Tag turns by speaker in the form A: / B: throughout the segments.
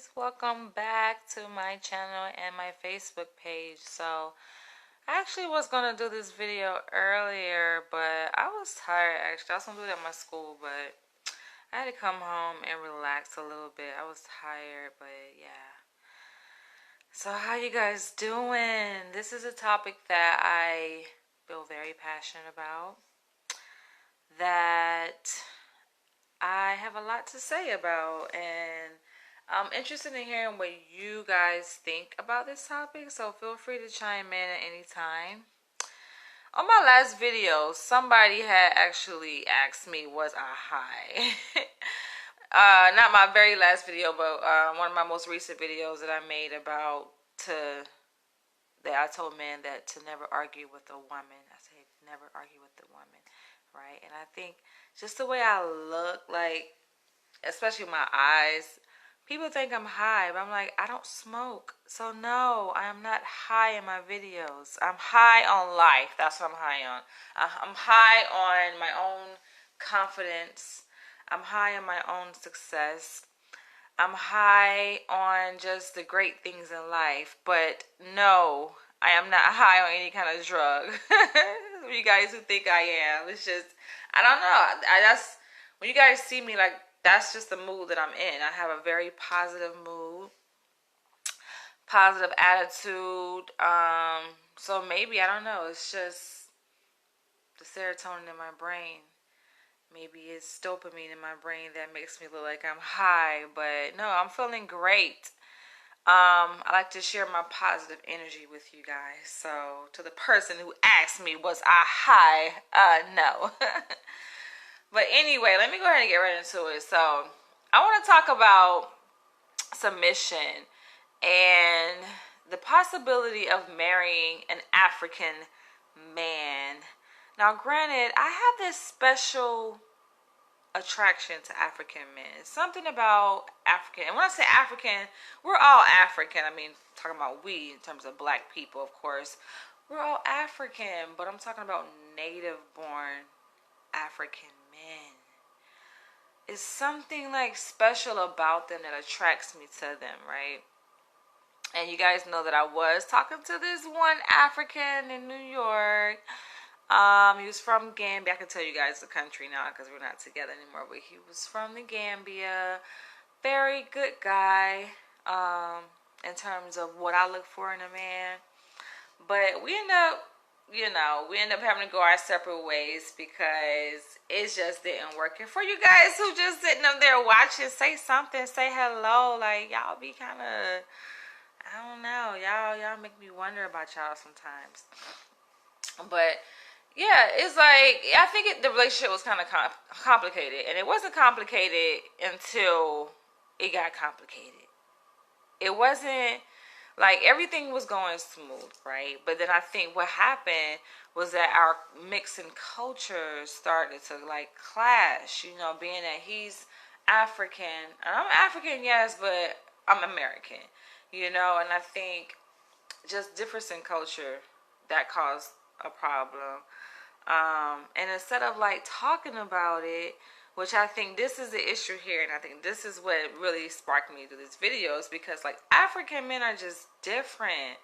A: guys, welcome back to my channel and my Facebook page. So I actually was gonna do this video earlier, but I was tired. Actually, I was gonna do it at my school, but I had to come home and relax a little bit. I was tired, but yeah. So how you guys doing? This is a topic that I feel very passionate about, that I have a lot to say about, and I'm interested in hearing what you guys think about this topic, so feel free to chime in at any time. On my last video, somebody had actually asked me, was I high? Not my very last video, but one of my most recent videos that I made about that I told men that to never argue with a woman. I said, never argue with a woman, right? And I think just the way I look, like, especially my eyes, people think I'm high, but I'm like, I don't smoke. So no, I am not high in my videos. I'm high on life. That's what I'm high on. I'm high on my own confidence. I'm high on my own success. I'm high on just the great things in life. But no, I am not high on any kind of drug. You guys who think I am, it's just, I don't know. That's, when you guys see me, like, that's just the mood that I'm in. I have a very positive mood, positive attitude. So maybe, I don't know, it's just the serotonin in my brain. Maybe it's dopamine in my brain that makes me look like I'm high. But no, I'm feeling great. I like to share my positive energy with you guys. So to the person who asked me, was I high? No. But anyway, let me go ahead and get right into it. So I want to talk about submission and the possibility of marrying an African man. Now, granted, I have this special attraction to African men. Something about African, and when I say African, we're all African. I mean, talking about we in terms of black people, of course. We're all African, but I'm talking about native born African men. It's something like special about them that attracts me to them, right? And you guys know that I was talking to this one African in New York. He was from Gambia. I can tell you guys the country now because we're not together anymore. But he was from the Gambia. Very good guy in terms of what I look for in a man. But we end up, having to go our separate ways because it just didn't work. And for you guys who just sitting up there watching, say something, say hello. Like, y'all be kind of, I don't know, y'all make me wonder about y'all sometimes. But yeah, it's like, I think the relationship was kind of complicated, and it wasn't complicated until it got complicated. It wasn't like everything was going smooth, right? But then I think what happened was that our mixing cultures started to like clash, being that he's African. And I'm African, yes, but I'm American, and I think just difference in culture that caused a problem. And instead of like talking about it, which I think this is the issue here, and I think this is what really sparked me to this video, is because like African men are just different,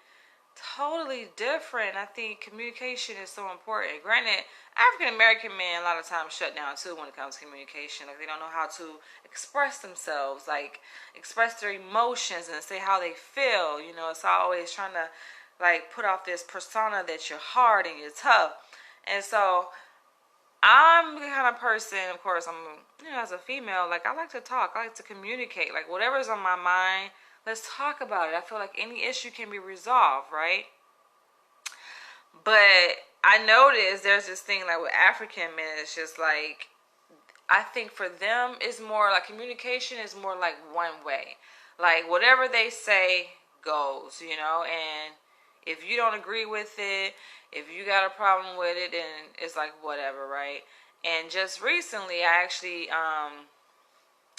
A: totally different. I think communication is so important. Granted, African American men a lot of times shut down too when it comes to communication. Like, they don't know how to express themselves, like express their emotions and say how they feel. It's always trying to like put off this persona that you're hard and you're tough. And so I'm the kind of person, of course, as a female, like, I like to talk. I like to communicate. Like, whatever's on my mind, let's talk about it. I feel like any issue can be resolved, right? But I noticed there's this thing, like, with African men, it's just like, I think for them, it's more like communication is more like one way. Like, whatever they say goes, and if you don't agree with it, if you got a problem with it, then it's like whatever, right? And just recently, I actually,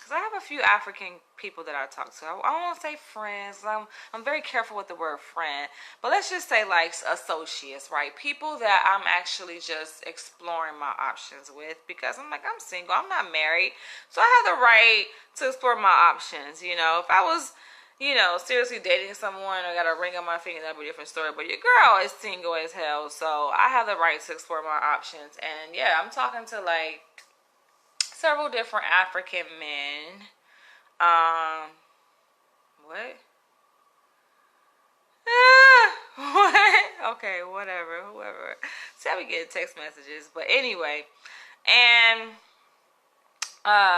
A: because I have a few African people that I talk to. I don't want to say friends. I'm very careful with the word friend, but let's just say like associates, right? People that I'm actually just exploring my options with, because I'm like, I'm single, I'm not married, so I have the right to explore my options. You know, if I was, you know, seriously dating someone or got a ring on my finger, that'd be a different story. But your girl is single as hell, so I have the right to explore my options. And yeah, I'm talking to like several different African men. What? What? Okay, whatever, whoever. See, I be getting text messages, but anyway, and I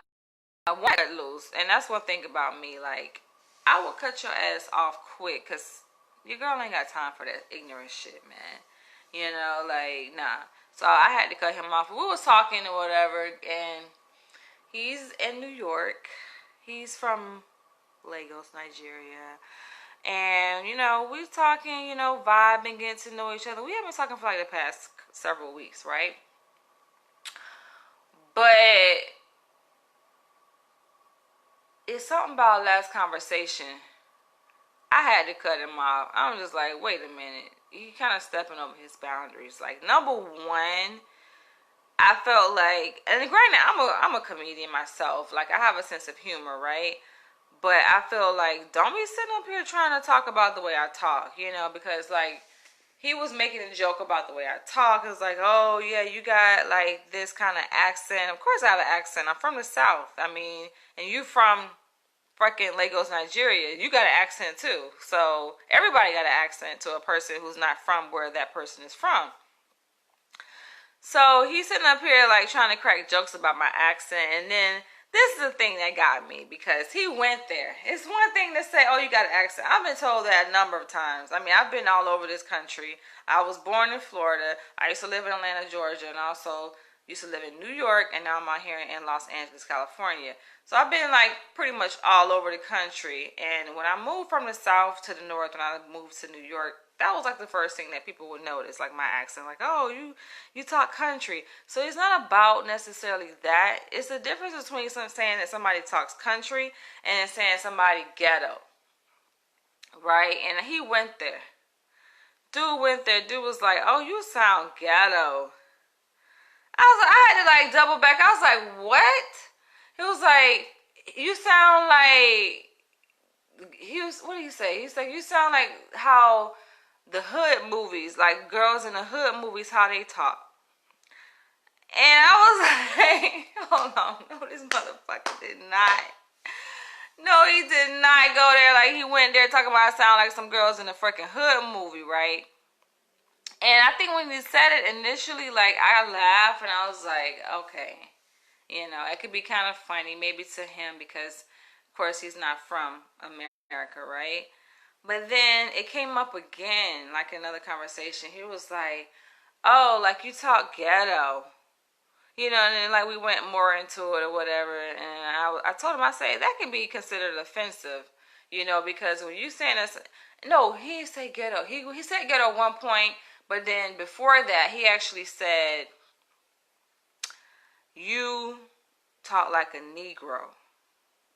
A: want to lose, and that's one thing about me. Like, I will cut your ass off quick, cause your girl ain't got time for that ignorant shit, man. You know, like, nah. So I had to cut him off. We was talking or whatever, and he's in New York. He's from Lagos, Nigeria. And, you know, we talking, you know, vibing, getting to know each other. We have been talking for like the past several weeks, right? But it's something about last conversation. I had to cut him off. I'm just like, wait a minute. He kind of stepping over his boundaries. Like, number one, I felt like, and granted, I'm a comedian myself. Like, I have a sense of humor, right? But I feel like, don't be sitting up here trying to talk about the way I talk, you know, because like, he was making a joke about the way I talk. It was like, oh yeah, you got like this kind of accent. Of course I have an accent. I'm from the South. I mean, and you from freaking Lagos, Nigeria. You got an accent too. So everybody got an accent to a person who's not from where that person is from. So he's sitting up here like trying to crack jokes about my accent, and then this is the thing that got me, because he went there. It's one thing to say, oh, you got an accent. I've been told that a number of times. I mean, I've been all over this country. I was born in Florida. I used to live in Atlanta, Georgia, and also used to live in New York, and now I'm out here in Los Angeles, California. So I've been like pretty much all over the country. And when I moved from the South to the North, when I moved to New York, that was like the first thing that people would notice, like my accent, like, oh, you talk country. So it's not about necessarily that. It's the difference between saying that somebody talks country and saying somebody ghetto, right? And he went there. Dude went there. Dude was like, oh, you sound ghetto. I had to like double back. I was like, what? He was like, you sound like, what did he say? He's like, you sound like how the hood movies, like girls in the hood movies, how they talk. And I was like, hold on, no, this motherfucker did not. No, he did not go there. Like, he went there talking about I sound like some girls in a freaking hood movie, right? And I think when he said it initially, like, I laughed and I was like, okay. You know, it could be kind of funny maybe to him because, of course, he's not from America, right? But then it came up again, like another conversation. He was like, oh, like you talk ghetto. You know, and then like we went more into it or whatever. And I told him, I said, that can be considered offensive, you know, because when you saying this, no, he didn't say ghetto. He said ghetto at one point, but then before that, he actually said, you talk like a Negro.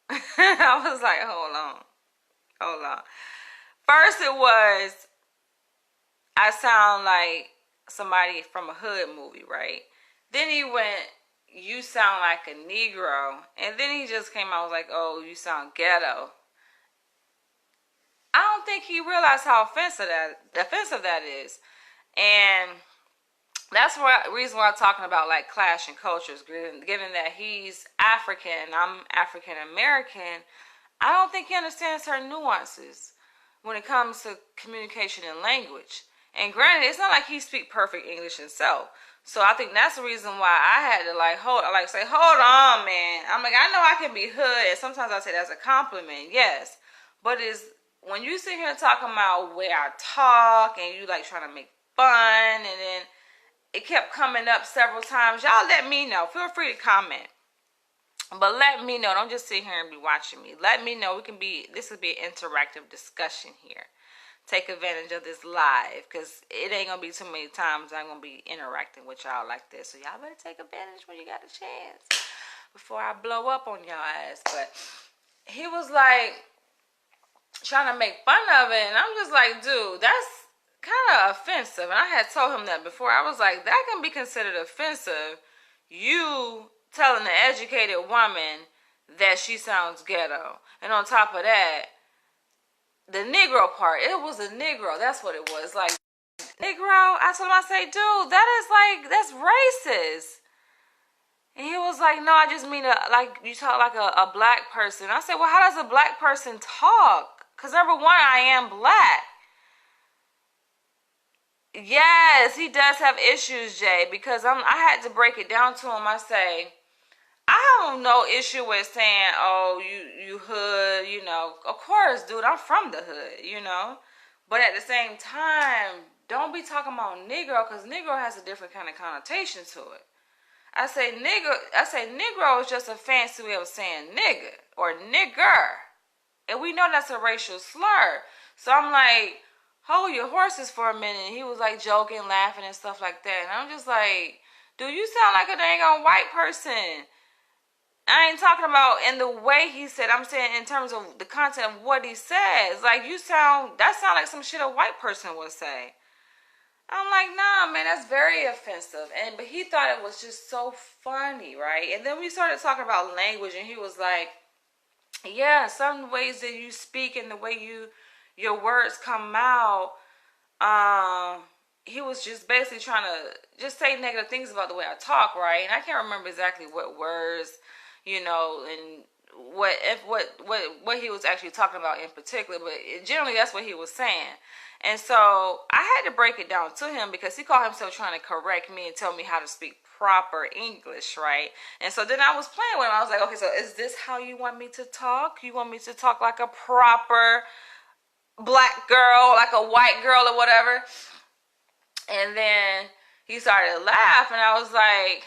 A: I was like, hold on. First it was, I sound like somebody from a hood movie, right? Then he went, you sound like a Negro. And then he just came out, was like, oh, you sound ghetto. I don't think he realized how offensive that is. And that's the reason why I'm talking about like clashing cultures, given that he's African, I'm African American. I don't think he understands certain nuances when it comes to communication and language. And granted, it's not like he speaks perfect English himself. So I think that's the reason why I had to say, hold on, man. I'm like, I know I can be hood, and sometimes I say that's a compliment, yes. But it's when you sit here talking about where I talk and you like trying to make fun, and then it kept coming up several times. Y'all let me know. Feel free to comment. But let me know. Don't just sit here and be watching me. Let me know. This will be an interactive discussion here. Take advantage of this live, because it ain't going to be too many times I'm going to be interacting with y'all like this. So y'all better take advantage when you got a chance. before I blow up on y'all ass. But he was like trying to make fun of it, and I'm just like, dude, that's kind of offensive. And I had told him that before. I was like, that can be considered offensive. You telling an educated woman that she sounds ghetto. And on top of that, the Negro part, it was a Negro. That's what it was. Like, Negro? I told him, I say, dude, that's racist. And he was like, no, I just mean, like, you talk like a black person. I said, well, how does a black person talk? Because number one, I am black. Yes, he does have issues, Jay, because I had to break it down to him. I say, I have no issue with saying, oh, you hood, you know. Of course, dude, I'm from the hood, you know. But at the same time, don't be talking about Negro, because Negro has a different kind of connotation to it. I say Negro is just a fancy way of saying nigga or nigger. And we know that's a racial slur. So I'm like, hold your horses for a minute. And he was like joking, laughing and stuff like that. And I'm just like, dude, you sound like a dang on white person. I ain't talking about in the way he said. I'm saying in terms of the content of what he says. Like, that sound like some shit a white person would say. I'm like, nah, man, that's very offensive. But he thought it was just so funny, right? And then we started talking about language, and he was like, yeah, some ways that you speak and the way your words come out, he was just basically trying to just say negative things about the way I talk, right? And I can't remember exactly what words, you know, and what he was actually talking about in particular, but generally that's what he was saying. And so I had to break it down to him because he called himself trying to correct me and tell me how to speak proper English, right? And so then I was playing with him. I was like, okay, so is this how you want me to talk? You want me to talk like a proper black girl, like a white girl or whatever? And then he started to laugh, and I was like,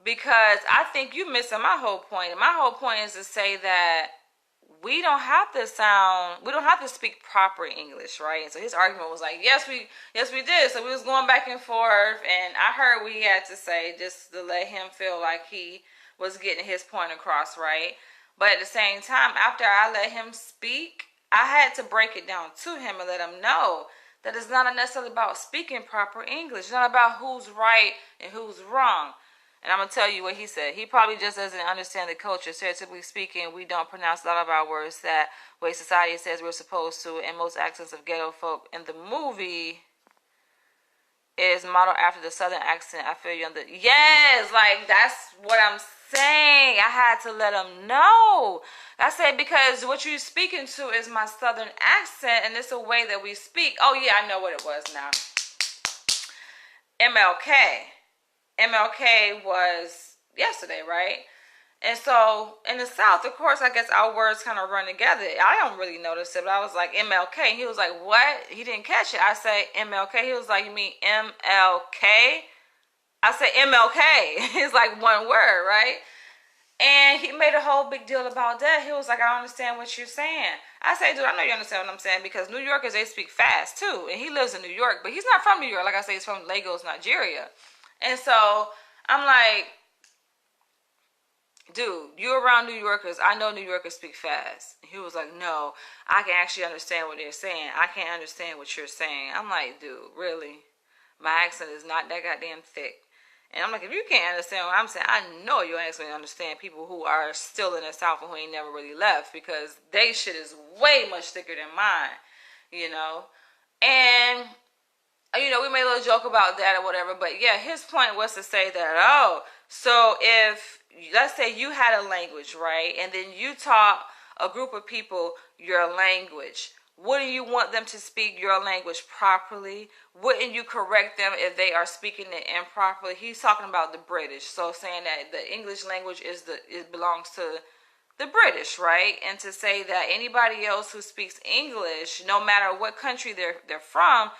A: because I think you're missing my whole point. And my whole point is to say that we don't have to speak proper English, right? And so his argument was like, yes, we did. So we was going back and forth, and I heard what he had to say just to let him feel like he was getting his point across, right? But at the same time, after I let him speak, I had to break it down to him and let him know that it's not necessarily about speaking proper English. It's not about who's right and who's wrong. And I'm going to tell you what he said. He probably just doesn't understand the culture. Stereotypically speaking, we don't pronounce a lot of our words that way society says we're supposed to. And most accents of ghetto folk in the movie is modeled after the southern accent. I feel you on the... Yes, like, that's what I'm saying. I had to let him know. I said, because what you're speaking to is my southern accent, and it's a way that we speak. Oh, yeah, I know what it was now. MLK was yesterday, right? And so in the South, of course, I guess our words kind of run together. I don't really notice it, but I was like, MLK. And he was like, what? He didn't catch it. I say MLK. He was like, you mean MLK? I said MLK. It's like one word, right? And he made a whole big deal about that. He was like, I don't understand what you're saying. I say, dude, I know you understand what I'm saying, because New Yorkers, they speak fast too. And he lives in New York, but he's not from New York. Like I say, he's from Lagos, Nigeria. And so I'm like, dude, you're around New Yorkers. I know New Yorkers speak fast. He was like, no, I can actually understand what they're saying. I can't understand what you're saying. I'm like, dude, really? My accent is not that goddamn thick. And I'm like, if you can't understand what I'm saying, I know you ain't going to understand people who are still in the South and who ain't never really left, because they shit is way much thicker than mine, you know? And... you know, we made a little joke about that or whatever, but yeah, his point was to say that, oh, so if, let's say you had a language, right, and then you taught a group of people your language, wouldn't you want them to speak your language properly? Wouldn't you correct them if they are speaking it improperly? He's talking about the British, so saying that the English language it belongs to the British, right? And to say that anybody else who speaks English, no matter what country they're from,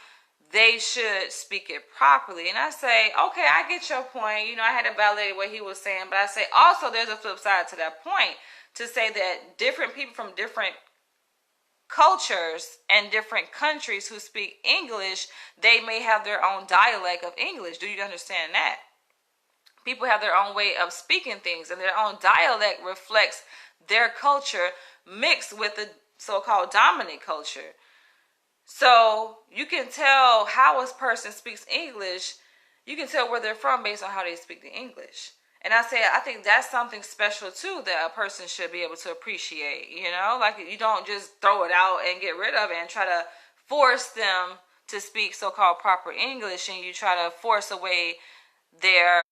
A: they should speak it properly. And I say, okay, I get your point. You know, I had to validate what he was saying, but I say also there's a flip side to that point, to say that different people from different cultures and different countries who speak English, they may have their own dialect of English. Do you understand that? People have their own way of speaking things, and their own dialect reflects their culture mixed with the so-called dominant culture. So you can tell how a person speaks English. You can tell where they're from based on how they speak the English. And I think that's something special too that a person should be able to appreciate. You know, like you don't just throw it out and get rid of it and try to force them to speak so-called proper English, and you try to force away their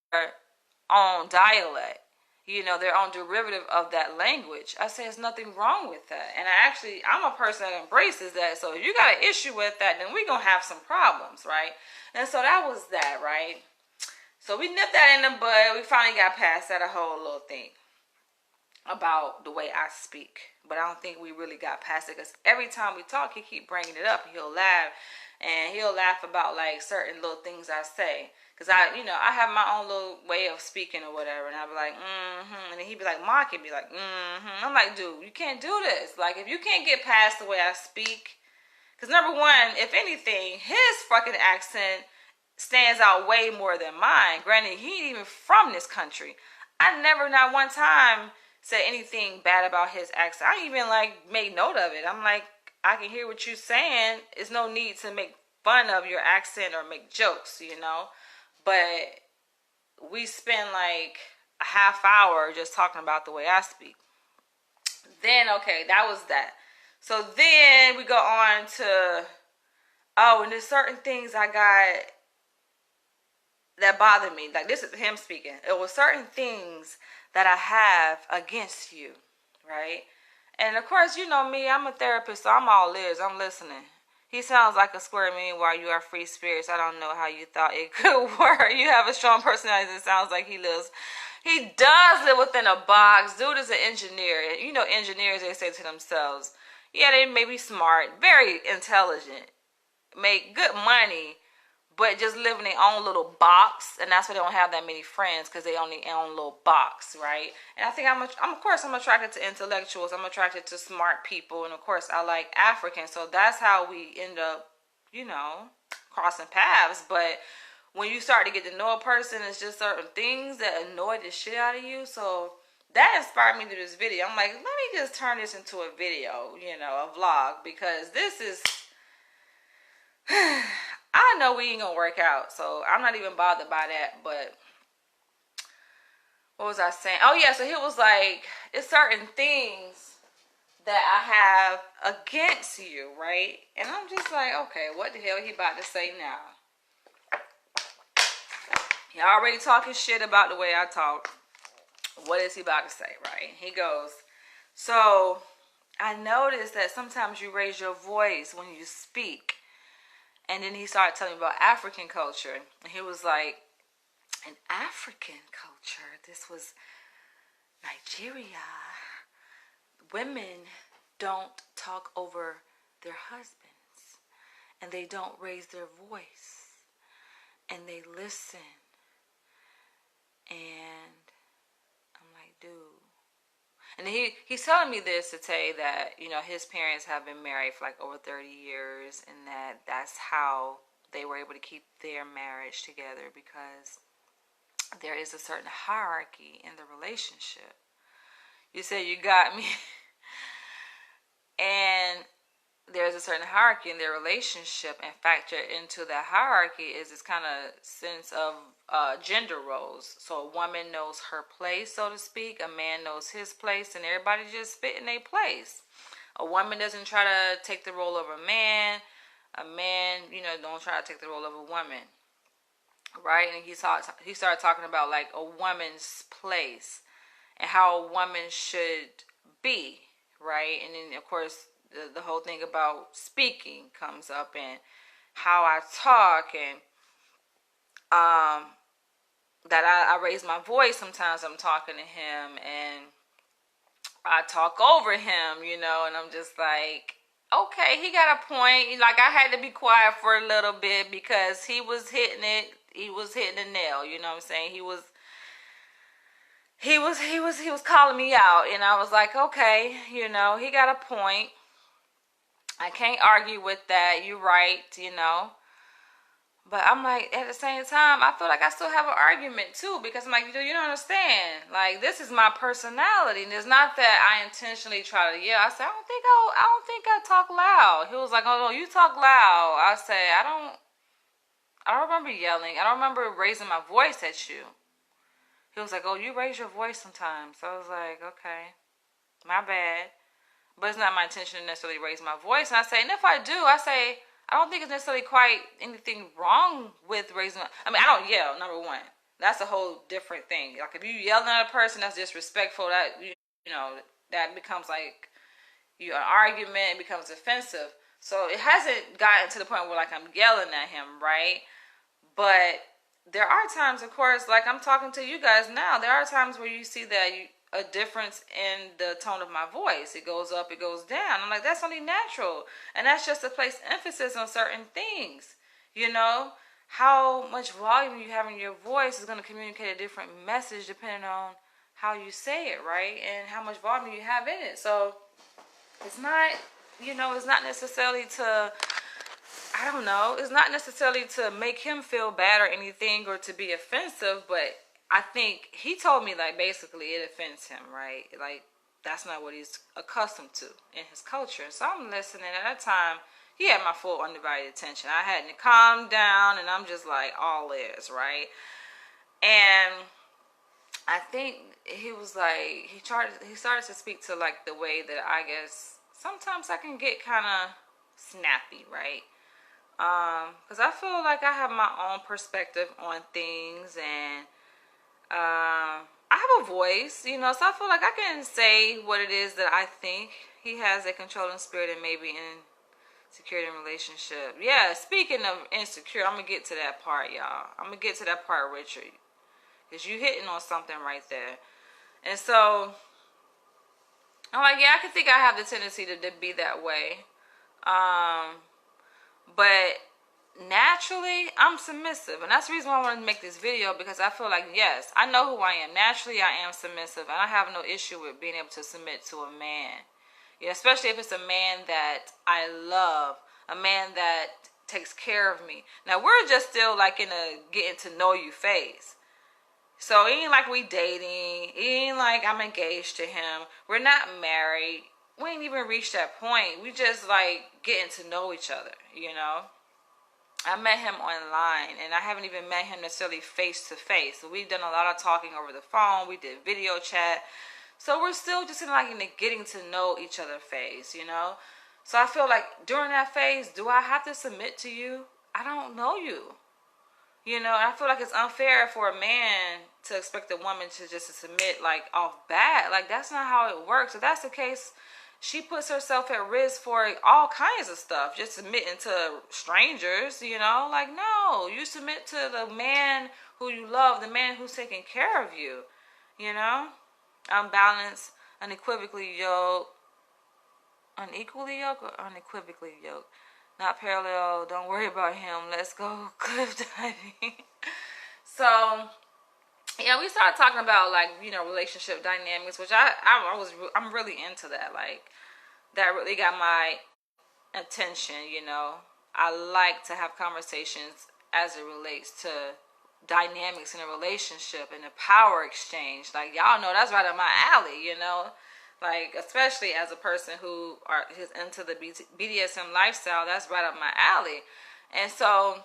A: own dialect, you know, their own derivative of that language. I say there's nothing wrong with that. And I'm a person that embraces that. So if you got an issue with that, then we're going to have some problems, right? And so that was that, right? So we nipped that in the bud. We finally got past that whole little thing about the way I speak. But I don't think we really got past it, because every time we talk, he keep bringing it up. He'll laugh. And he'll laugh about like certain little things I say. Because I have my own little way of speaking or whatever. And I'll be like, And then he'd be like, Mark, he'd be like, I'm like, dude, you can't do this. Like, if you can't get past the way I speak. Because number one, if anything, his fucking accent stands out way more than mine. Granted, he ain't even from this country. I never, not one time, said anything bad about his accent. I even like make note of it. I'm like, I can hear what you're saying. There's no need to make fun of your accent or make jokes, you know. But we spend like a half hour just talking about the way I speak. Then, okay, that was that. So then we go on to, and there's certain things I got that bother me. Like, this is him speaking. It was certain things that I have against you, right? And of course, you know me, I'm a therapist, so I'm all ears. I'm listening. He sounds like a square. Meanwhile, you are free spirits. I don't know how you thought it could work. You have a strong personality. It sounds like he does live within a box. Dude is an engineer. You know, engineers, they say to themselves, yeah, they may be smart, very intelligent, make good money, but just live in their own little box. And that's why they don't have that many friends, because they only own a little box, right? And I think I'm attracted to intellectuals. I'm attracted to smart people. And of course, I like Africans. So that's how we end up, you know, crossing paths. But when you start to get to know a person, it's just certain things that annoy the shit out of you. So that inspired me to this video. I'm like, let me just turn this into a video, you know, a vlog, because this is... I know we ain't gonna work out, so I'm not even bothered by that. But what was I saying? Oh yeah, so he was like, it's certain things that I have against you, right? And I'm just like, okay, what the hell he about to say now? He already talking shit about the way I talk. What is he about to say, right? He goes, so I noticed that sometimes you raise your voice when you speak. And then he started telling me about African culture. And he was like, in African culture, this was Nigeria, women don't talk over their husbands. And they don't raise their voice. And they listen. And I'm like, dude. And he's telling me this to say that, you know, his parents have been married for like over 30 years, and that's how they were able to keep their marriage together, because there is a certain hierarchy in the relationship. You said you got me. And there's a certain hierarchy in their relationship, and factor into that hierarchy is this kind of sense of gender roles. So a woman knows her place, so to speak. A man knows his place, and everybody just fit in their place. A woman doesn't try to take the role of a man. A man, you know, don't try to take the role of a woman, right? And he started talking about like a woman's place and how a woman should be, right? And then of course the whole thing about speaking comes up, and how I talk, and that I raise my voice sometimes I'm talking to him, and I talk over him, you know, and I'm just like, okay, he got a point. Like, I had to be quiet for a little bit because he was hitting the nail, you know what I'm saying? He was calling me out, and I was like, okay, you know, he got a point. I can't argue with that. You're right, you know. But I'm like, at the same time, I feel like I still have an argument too, because I'm like, you don't understand. Like, this is my personality, and it's not that I intentionally try to yell. I said, I don't think I talk loud. He was like, oh no, you talk loud. I say, I don't remember yelling. I don't remember raising my voice at you. He was like, oh, you raise your voice sometimes. So I was like, okay, my bad. But it's not my intention to necessarily raise my voice. And I say, and if I do, I say, I don't think it's necessarily quite anything wrong with raising. I mean, I don't yell. Number one, that's a whole different thing. Like if you yelling at a person, that's disrespectful. That you know that becomes like an argument. It becomes offensive. So it hasn't gotten to the point where like I'm yelling at him, right? But there are times, of course, like I'm talking to you guys now. There are times where you see that a difference in the tone of my voice. It goes up, it goes down. I'm like, that's only natural. And that's just to place emphasis on certain things. You know, how much volume you have in your voice is going to communicate a different message depending on how you say it, right? And how much volume you have in it. So it's not, it's not necessarily to, I don't know, it's not necessarily to make him feel bad or anything or to be offensive, but I think he told me like basically it offends him, right? Like that's not what he's accustomed to in his culture. So I'm listening. At that time, he had my full undivided attention. I hadn't calmed down, and I'm just like all ears, right? And I think he was like he started to speak to like the way that I guess sometimes I can get kind of snappy, right? Because I feel like I have my own perspective on things, and I have a voice, so I feel like I can say what it is that I think. He has a controlling spirit and maybe insecure in relationship. Yeah, speaking of insecure, I'm going to get to that part, y'all. I'm going to get to that part, Richard, because you hitting on something right there. And so, I'm like, yeah, I can think I have the tendency to be that way. But naturally, I'm submissive, and that's the reason why I wanted to make this video, because I feel like, yes, I know who I am. Naturally, I am submissive, and I have no issue with being able to submit to a man. Yeah, especially if it's a man that I love, a man that takes care of me. Now, we're just still like in a getting to know you phase. So it ain't like we dating. It ain't like I'm engaged to him. We're not married. We ain't even reached that point. We just like getting to know each other, I met him online, and I haven't even met him necessarily face to face. So we've done a lot of talking over the phone. We did video chat. So we're still just in the getting to know each other phase, So I feel like during that phase, do I have to submit to you? I don't know you. And I feel like it's unfair for a man to expect a woman to just submit like off bat. Like that's not how it works. If that's the case, she puts herself at risk for all kinds of stuff, just submitting to strangers, Like, no, you submit to the man who you love, the man who's taking care of you, Unbalanced, unequivocally yoked. Unequally yoked or unequivocally yoked? Not parallel, don't worry about him. Let's go cliff diving. So, yeah, we started talking about relationship dynamics, which I'm really into that. Like that really got my attention. I like to have conversations as it relates to dynamics in a relationship and the power exchange. Like y'all know that's right up my alley. Like especially as a person who is into the BDSM lifestyle, that's right up my alley. And so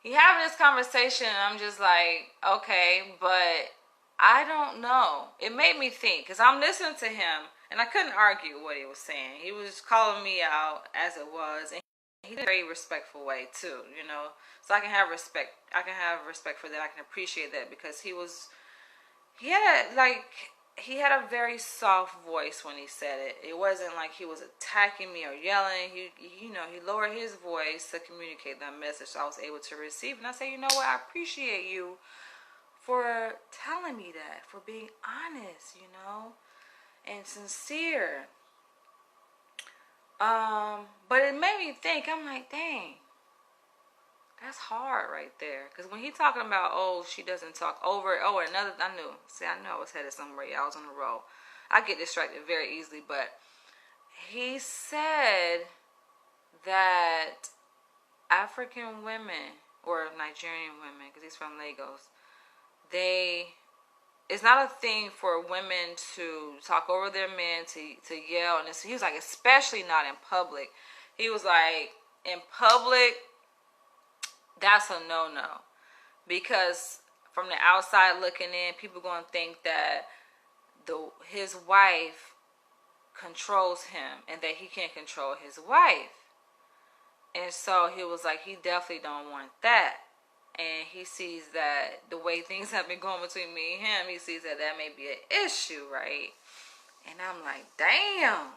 A: he having this conversation, and I'm just like, okay, but I don't know. It made me think, because I'm listening to him, and I couldn't argue what he was saying. He was calling me out as it was, and he did it in a very respectful way too, So I can have respect. I can have respect for that. I can appreciate that, because he had a very soft voice when he said it. It wasn't like he was attacking me or yelling. He lowered his voice to communicate that message, so I was able to receive. And I say, you know what? I appreciate you for telling me that, for being honest, and sincere. But it made me think. I'm like, dang. That's hard right there. Because when he talking about, oh, she doesn't talk over. Oh, another, I knew. See, I knew I was headed somewhere. I was on the road. I get distracted very easily. But he said that African women, or Nigerian women, because he's from Lagos, it's not a thing for women to talk over their men, to yell, and he was like, especially not in public. He was like, in public, that's a no-no, because from the outside looking in, people gonna think that his wife controls him and that he can't control his wife. And so he was like, he definitely don't want that. And he sees that the way things have been going between me and him, he sees that may be an issue, right? And I'm like, damn.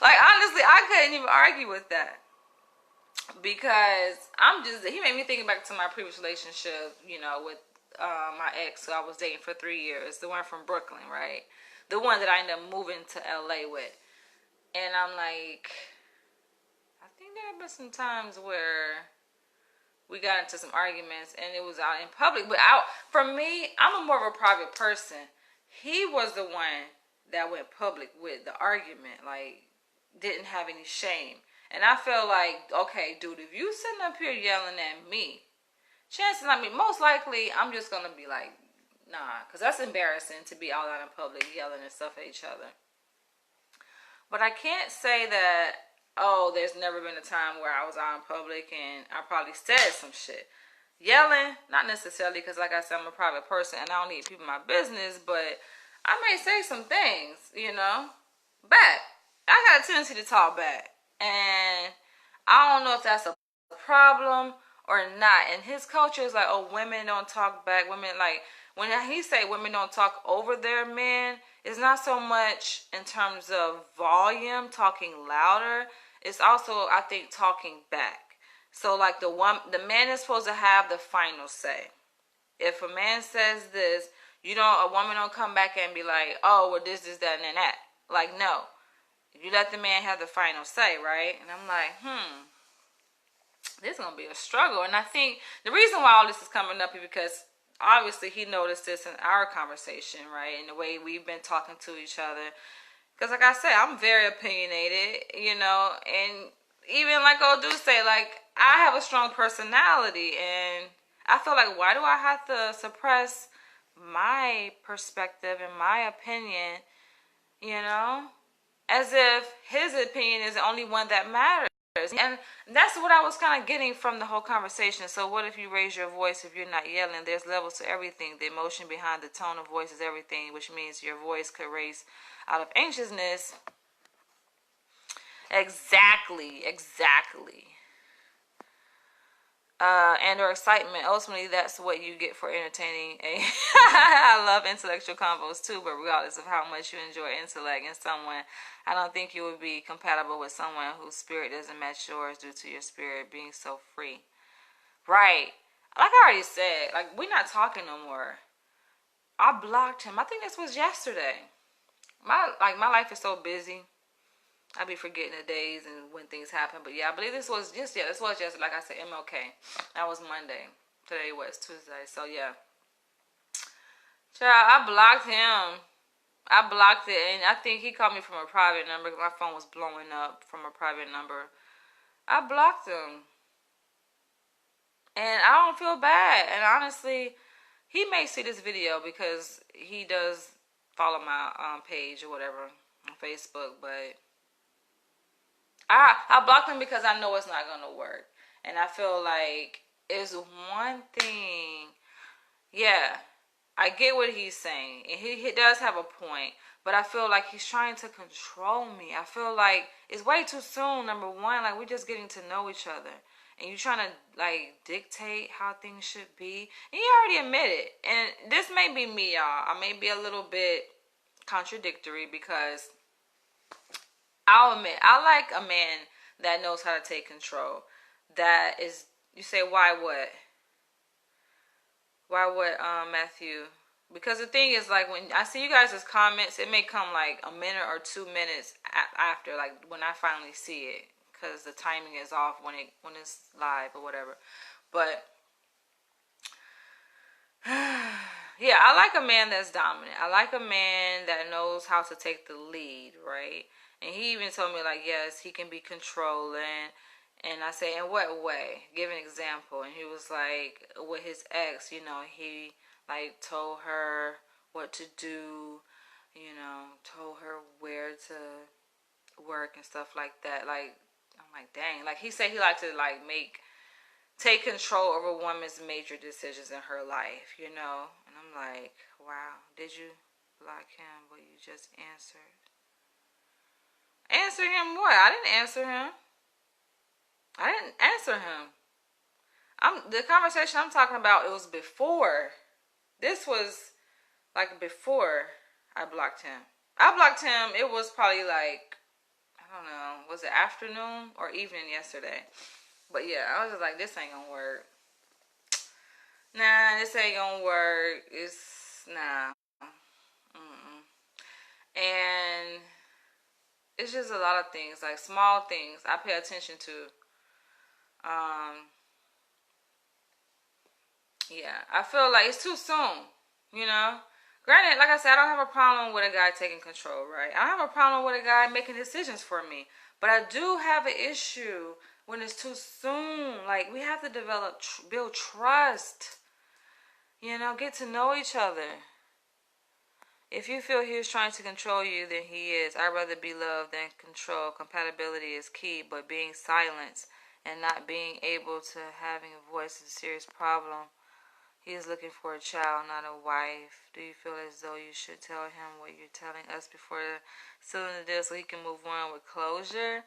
A: Like, honestly, I couldn't even argue with that. Because he made me think back to my previous relationship, with my ex who I was dating for 3 years. The one from Brooklyn, right? The one that I ended up moving to LA with. And I'm like, I think there have been some times where we got into some arguments and it was out in public. But for me, I'm more of a private person. He was the one that went public with the argument, like, didn't have any shame. And I feel like, okay, dude, if you sitting up here yelling at me, most likely I'm just going to be like, nah, because that's embarrassing to be all out in public yelling and stuff at each other. But I can't say that, there's never been a time where I was out in public and I probably said some shit. Yelling, not necessarily, because like I said, I'm a private person and I don't need people in my business, but I may say some things, back. I got a tendency to talk back. And I don't know if that's a problem or not. And his culture is like, women don't talk back. Women, like, when he say women don't talk over their men, it's not so much in terms of volume, talking louder. It's also, I think, talking back. So, like, the man is supposed to have the final say. If a man says this, a woman don't come back and be like, this, that, and that. Like, no. You let the man have the final say, right? And I'm like, this is going to be a struggle. And I think the reason why all this is coming up is because obviously he noticed this in our conversation, right? In the way we've been talking to each other. Because like I said, I'm very opinionated, and even like do say, like, I have a strong personality and I feel like, why do I have to suppress my perspective and my opinion, as if his opinion is the only one that matters. And that's what I was kind of getting from the whole conversation. So what if you raise your voice if you're not yelling? There's levels to everything. The emotion behind the tone of voice is everything, which means your voice could raise out of anxiousness. Exactly. And or excitement. Ultimately, that's what you get for entertaining I love intellectual convos too, but regardless of how much you enjoy intellect in someone, I don't think you would be compatible with someone whose spirit doesn't match yours due to your spirit being so free. Right. Like I already said, like, we're not talking no more. I blocked him. I think this was yesterday. My life is so busy. I be forgetting the days and when things happen. But yeah, I believe this was yesterday. Like I said, MLK. That was Monday. Today was Tuesday. So yeah. Child, I blocked him. I blocked it. And I think he called me from a private number. My phone was blowing up from a private number. I blocked him. And I don't feel bad. And honestly, he may see this video because he does follow my page or whatever on Facebook. But I blocked him because I know it's not going to work. And I feel like it's one thing. Yeah, I get what he's saying. And he does have a point. But I feel like he's trying to control me. I feel like it's way too soon, number one. Like, we're just getting to know each other. And you're trying to, like, dictate how things should be. And you already admit it. And this may be me, y'all. I may be a little bit contradictory because I'll admit, I like a man that knows how to take control. That is, you say, why what? Why what, Matthew? Because the thing is, like, when I see you guys' comments, it may come like a minute or 2 minutes after, like, when I finally see it. Because the timing is off when it's live or whatever. But yeah, I like a man that's dominant. I like a man that knows how to take the lead, right? And he even told me, like, yes, he can be controlling And I say, in what way? Give an example. And he was like, with his ex, he like told her what to do, told her where to work and stuff like that. Like, I'm like, dang. Like, he said he liked to like take control over a woman's major decisions in her life, And I'm like, wow, did you block him? But you just answered. Answer him what? I didn't answer him. I didn't answer him. The conversation I'm talking about, it was before. This was like before I blocked him. I blocked him, it was probably like, I don't know, was it afternoon or evening yesterday? But yeah, I was just like, this ain't gonna work. Nah, this ain't gonna work. It's, nah. Mm-mm. And it's just a lot of things, like small things I pay attention to. Yeah, I feel like it's too soon, Granted, like I said, I don't have a problem with a guy taking control, right? I don't have a problem with a guy making decisions for me. But I do have an issue when it's too soon. Like, we have to build trust. Get to know each other. If you feel he is trying to control you, then he is. I'd rather be loved than control. Compatibility is key, but being silenced and not being able to having a voice is a serious problem. He is looking for a child, not a wife. Do you feel as though you should tell him what you're telling us before sealing the deal so he can move on with closure?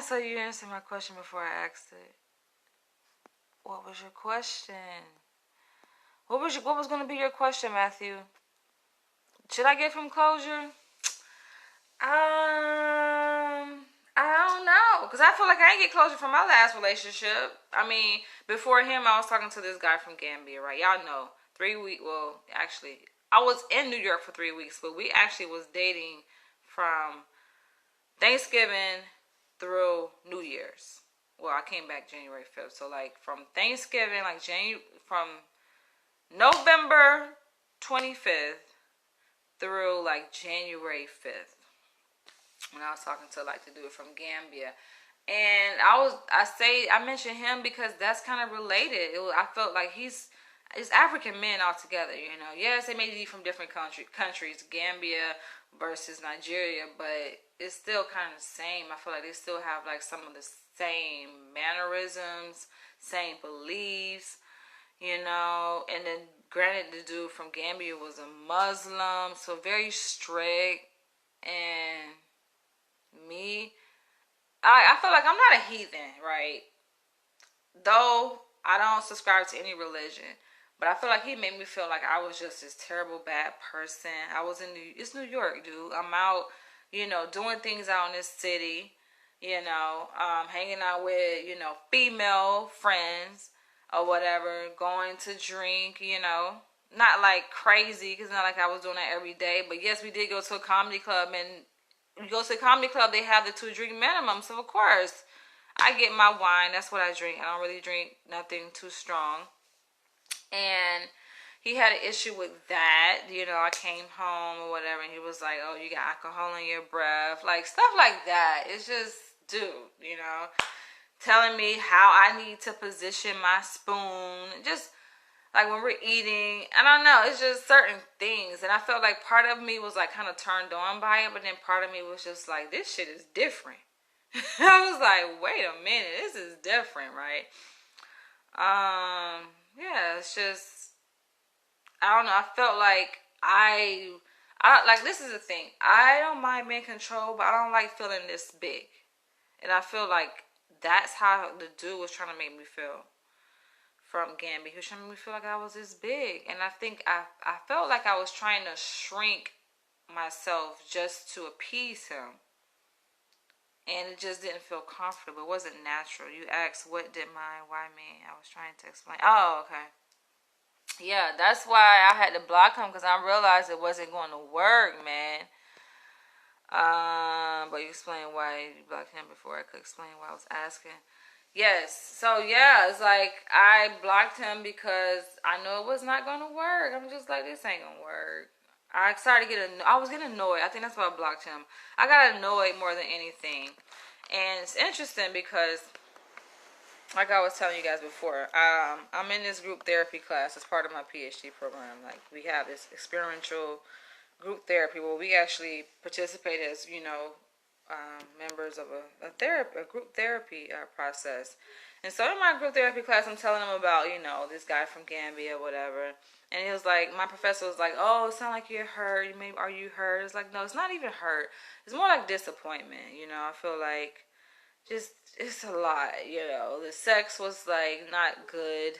A: So you answered my question before I asked it. What was your question? What was going to be your question, Matthew? Should I give him closure? I don't know, because I feel like I didn't get closure from my last relationship. I mean, before him, I was talking to this guy from Gambia, right? Y'all know, 3 weeks, well, actually, I was in New York for 3 weeks, but we actually was dating from Thanksgiving through New Year's. Well, I came back January 5th, so like from Thanksgiving, like from November 25th through like January 5th. When I was talking to like the dude from Gambia, and I mentioned him because that's kind of related. I felt like it's African men altogether, Yes, they may be from different countries, Gambia versus Nigeria, but it's still kind of the same. I feel like they still have like some of the same mannerisms, same beliefs, And then granted, the dude from Gambia was a Muslim, so very strict. And me, I feel like I'm not a heathen, right? Though I don't subscribe to any religion, but I feel like he made me feel like I was just this terrible bad person. It's New York, dude. I'm out, doing things out in this city, hanging out with, female friends or whatever, going to drink, not like crazy, because not like I was doing that every day. But yes, we did go to a comedy club, and you go to a comedy club, they have the 2-drink minimum. So of course, I get my wine. That's what I drink. I don't really drink nothing too strong. And he had an issue with that. I came home or whatever, and he was like, "Oh, you got alcohol in your breath," like stuff like that. It's just, dude, telling me how I need to position my spoon, just like when we're eating, I don't know, it's just certain things. And I felt like part of me was like kind of turned on by it, but then part of me was just like, this shit is different. I was like, wait a minute, this is different, right? Yeah, it's just, I don't know, I felt like I like, this is the thing, I don't mind being controlled, but I don't like feeling this big. And I feel like that's how the dude was trying to make me feel. From Gambia, he was trying to make me feel like I was this big, and I think I felt like I was trying to shrink myself just to appease him, and it just didn't feel comfortable. It wasn't natural. You asked, what did why me? I was trying to explain. Oh, okay. Yeah, that's why I had to block him, because I realized it wasn't going to work, man. But you explained why you blocked him before I could explain why I was asking. Yes, so yeah, it's like I blocked him because I know it was not going to work. I'm just like, this ain't going to work. I was getting annoyed. I think that's why I blocked him. I got annoyed more than anything. And it's interesting because, like I was telling you guys before, I'm in this group therapy class as part of my PhD program. Like, we have this experiential group therapy where we actually participate as, members of a group therapy process. And so in my group therapy class, I'm telling them about, this guy from Gambia, whatever. And he was like, my professor was like, oh, it sounds like you're hurt. Are you hurt? It's like, no, it's not even hurt. It's more like disappointment. I feel like it's a lot. The sex was like not good.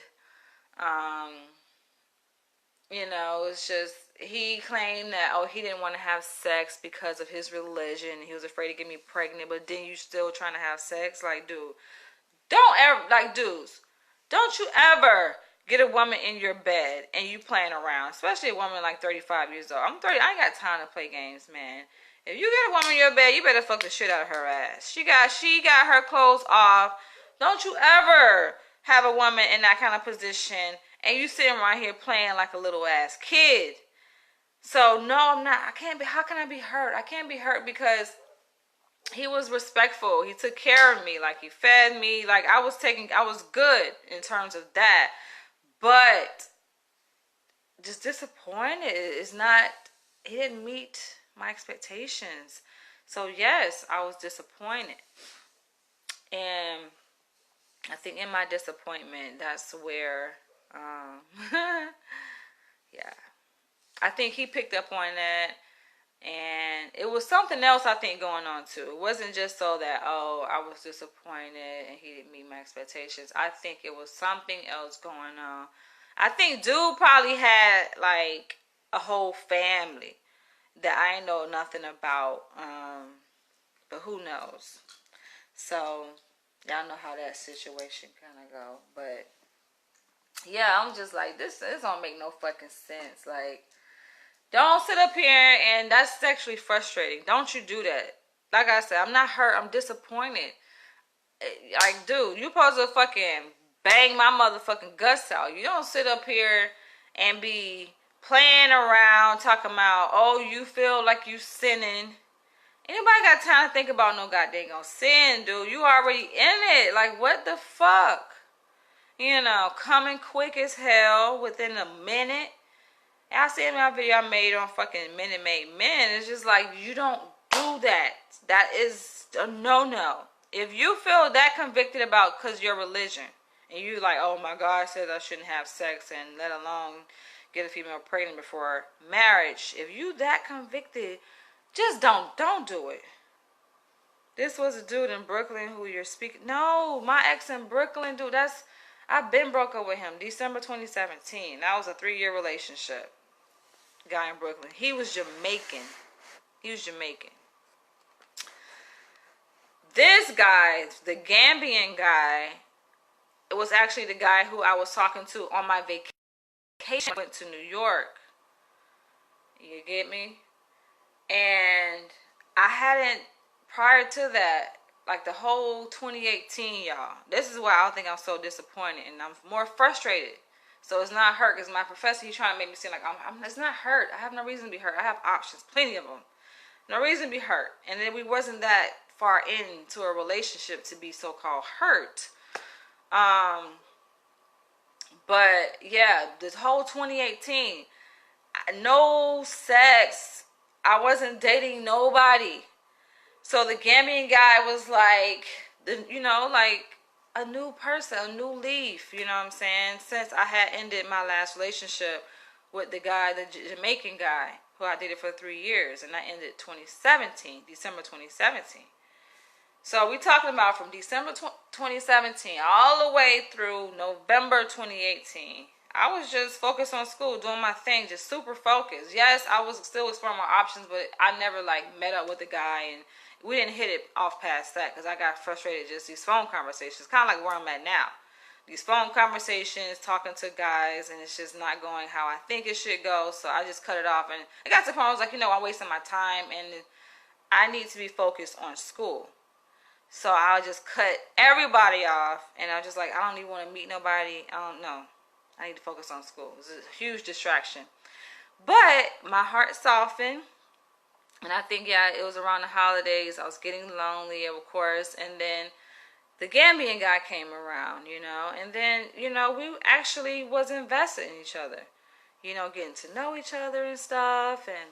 A: It's just, he claimed that, oh, he didn't want to have sex because of his religion. He was afraid to get me pregnant, but then you still trying to have sex? Like, dude, don't ever, like, dudes, don't you ever get a woman in your bed and you playing around, especially a woman like 35 years old. I'm 30. I ain't got time to play games, man. If you get a woman in your bed, you better fuck the shit out of her ass. She got her clothes off. Don't you ever have a woman in that kind of position and you sitting right here playing like a little ass kid. So no, I'm not. I can't be. How can I be hurt? I can't be hurt because he was respectful. He took care of me. Like, he fed me. Like, I was good in terms of that. But just disappointed. It's not, he didn't meet my expectations. So yes, I was disappointed. And I think in my disappointment, that's where, yeah, I think he picked up on that. And it was something else, I think, going on too. It wasn't just so that, oh, I was disappointed and he didn't meet my expectations. I think it was something else going on. I think dude probably had like a whole family that I ain't know nothing about. But who knows? So y'all know how that situation kind of go. But yeah, I'm just like, this don't make no fucking sense. Like, don't sit up here and that's sexually frustrating. Don't you do that. Like I said, I'm not hurt. I'm disappointed. Like, dude, you supposed to fucking bang my motherfucking guts out. You don't sit up here and be playing around talking about, oh, you feel like you sinning. Anybody got time to think about no goddamn sin, dude? You already in it. Like, what the fuck? Coming quick as hell within a minute. I see in my video I made on fucking Minute Maid Men. It's just like, you don't do that. That is a no-no. If you feel that convicted about because your religion, and you like, oh my God says I shouldn't have sex and let alone get a female pregnant before marriage. If you that convicted, just don't do it. This was a dude in Brooklyn who you're speaking. No, my ex in Brooklyn, dude, I've been broke up with him. December 2017. That was a 3-year relationship. Guy in Brooklyn. He was Jamaican. This guy, the Gambian guy, it was actually the guy who I was talking to on my vacation. I went to New York. You get me? And I hadn't, prior to that, like the whole 2018, y'all. This is why I think I'm so disappointed. And I'm more frustrated. So it's not hurt because my professor, he's trying to make me seem like it's not hurt. I have no reason to be hurt. I have options, plenty of them. No reason to be hurt. And then we wasn't that far into a relationship to be so-called hurt. But yeah, this whole 2018, no sex. I wasn't dating nobody. So the Gambian guy was like, like a new person, a new leaf, you know what I'm saying? Since I had ended my last relationship with the guy, the Jamaican guy, who I dated for 3 years, and I ended December 2017. So we talking about from December 2017 all the way through November 2018. I was just focused on school, doing my thing, just super focused. Yes, I was still exploring my options, but I never met up with the guy, and we didn't hit it off past that because I got frustrated just these phone conversations. Kind of like where I'm at now. These phone conversations, talking to guys, and it's just not going how I think it should go. So I just cut it off, and it got to the point I was like, I'm wasting my time, and I need to be focused on school. So I'll just cut everybody off, and I was just like, I don't even want to meet nobody. I don't know. I need to focus on school. It's a huge distraction. But my heart softened. And I think, yeah, it was around the holidays. I was getting lonely, of course. And then the Gambian guy came around, And then, we actually was invested in each other. Getting to know each other and stuff. And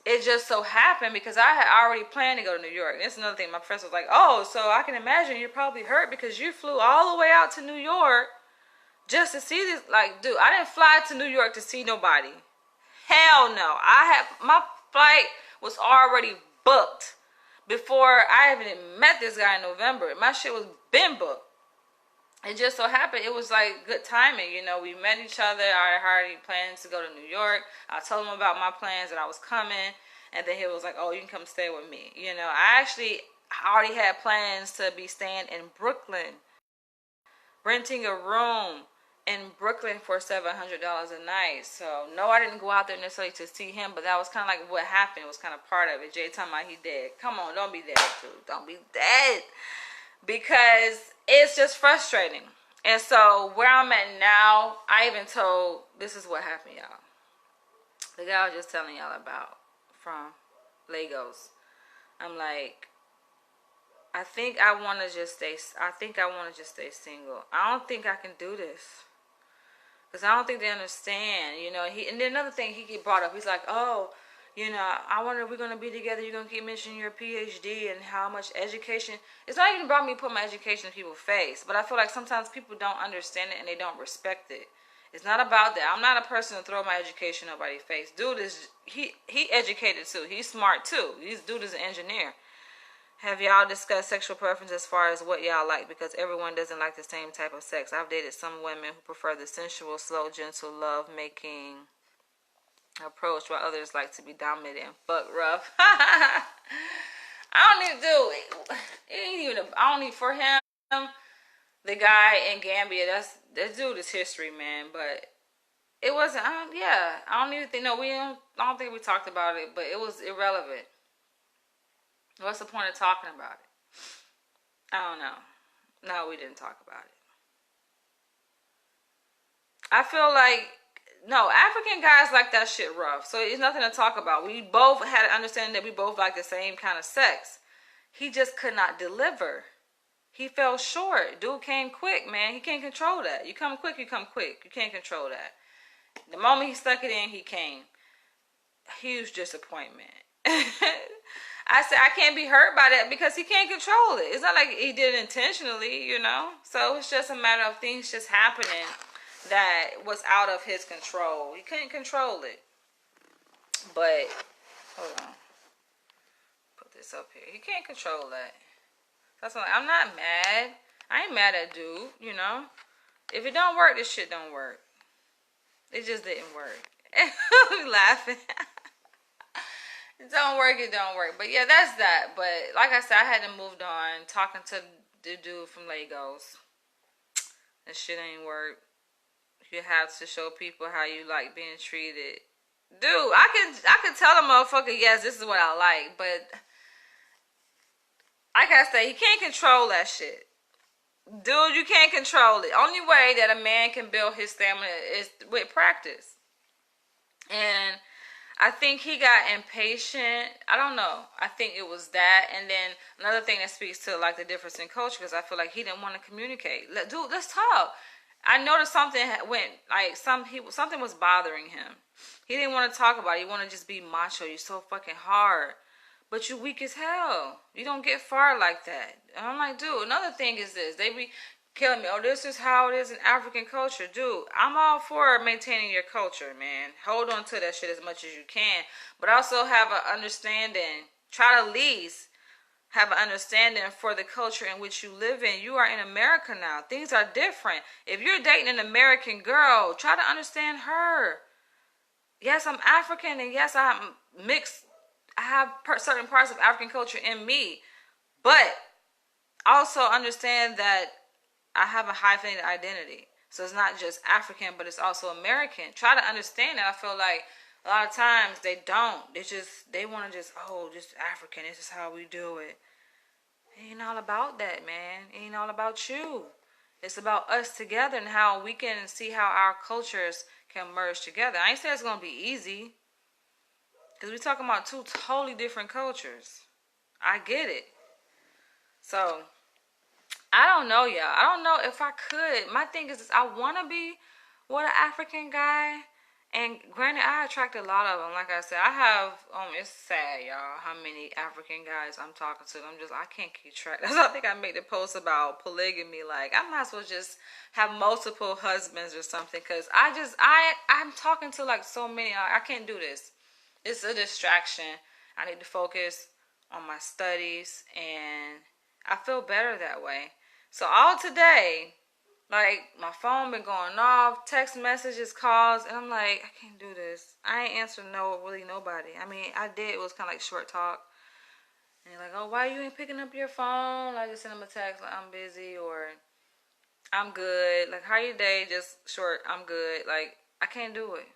A: it just so happened because I had already planned to go to New York. And that's another thing. My professor was like, oh, so I can imagine you're probably hurt because you flew all the way out to New York just to see this. Like, dude, I didn't fly to New York to see nobody. Hell no. My flight was already booked before I even met this guy in November. My shit was been booked. It just so happened it was like good timing. We met each other. I already planned to go to New York. I told him about my plans that I was coming, and then he was like, oh, you can come stay with me. I actually already had plans to be staying in Brooklyn, renting a room in Brooklyn for $700 a night. So no, I didn't go out there necessarily to see him, but that was kind of like what happened. It was kind of part of it. Jay talking about he dead. Come on, don't be dead, dude. Don't be dead. Because it's just frustrating. And so where I'm at now, I even told, this is what happened, y'all. The guy I was just telling y'all about from Lagos. I'm like, I think I want to just stay single. I don't think I can do this. Because I don't think they understand, And then another thing he brought up, he's like, oh, I wonder if we're going to be together. You're going to keep mentioning your PhD and how much education. It's not even about me putting my education in people's face. But I feel like sometimes people don't understand it and they don't respect it. It's not about that. I'm not a person to throw my education in nobody's face. Dude he educated too. He's smart too. This dude is an engineer. Have y'all discussed sexual preference as far as what y'all like? Because everyone doesn't like the same type of sex. I've dated some women who prefer the sensual, slow, gentle, love-making approach, while others like to be dominated and fuck rough. I don't need to do it. Ain't even. I don't need for him. The guy in Gambia. That dude is history, man. But it wasn't. I don't even think. No, I don't think we talked about it. But it was irrelevant. What's the point of talking about it? I don't know. No, we didn't talk about it. I feel like, no, African guys like that shit rough. So it's nothing to talk about. We both had an understanding that we both like the same kind of sex. He just could not deliver. He fell short. Dude came quick, man. He can't control that. You come quick, you come quick. You can't control that. The moment he stuck it in, he came. Huge disappointment. I said, I can't be hurt by that because he can't control it. It's not like he did it intentionally, So it's just a matter of things just happening that was out of his control. He couldn't control it. But, hold on. Put this up here. He can't control that. That's why I'm not mad. I ain't mad at dude, If it don't work, this shit don't work. It just didn't work. We laughing. It don't work, it don't work. But yeah, that's that. But like I said, I hadn't moved on. Talking to the dude from Lagos. That shit ain't work. You have to show people how you like being treated. Dude, I could tell a motherfucker, yes, this is what I like. But like I said, he can't control that shit. Dude, you can't control it. Only way that a man can build his stamina is with practice. And I think he got impatient. I don't know. I think it was that. And then another thing that speaks to like the difference in culture, because I feel like he didn't want to communicate. Dude, let's talk. I noticed something went, like something was bothering him. He didn't want to talk about it. He wanted to just be macho. You're so fucking hard. But you weak as hell. You don't get far like that. And I'm like, dude, another thing is this. They be killing me. Oh, this is how it is in African culture. Dude, I'm all for maintaining your culture, man. Hold on to that shit as much as you can. But also have an understanding. Try to at least have an understanding for the culture in which you live in. You are in America now. Things are different. If you're dating an American girl, try to understand her. Yes, I'm African, and yes, I'm mixed. I have certain parts of African culture in me, but also understand that I have a hyphenated identity. So it's not just African, but it's also American. Try to understand that. I feel like a lot of times they don't. They want to just African. This is how we do it. It ain't all about that, man. It ain't all about you. It's about us together and how we can see how our cultures can merge together. I ain't saying it's going to be easy. Because we're talking about two totally different cultures. I get it. So, I don't know, y'all. I don't know if I could. My thing is, I want to be with an African guy. And granted, I attract a lot of them. Like I said, I have, it's sad, y'all, how many African guys I'm talking to. I can't keep track. That's why I think I made the post about polygamy. Like, I might as well just have multiple husbands or something. Because I'm talking to, like, so many. I can't do this. It's a distraction. I need to focus on my studies. And I feel better that way. So, all today, like, my phone been going off, text messages, calls, and I'm like, I can't do this. I ain't answering really nobody. I mean, I did. It was kind of like short talk. And they're like, oh, why you ain't picking up your phone? I just send them a text, like, I'm busy, or I'm good. Like, how your day? Just short, I'm good. Like, I can't do it.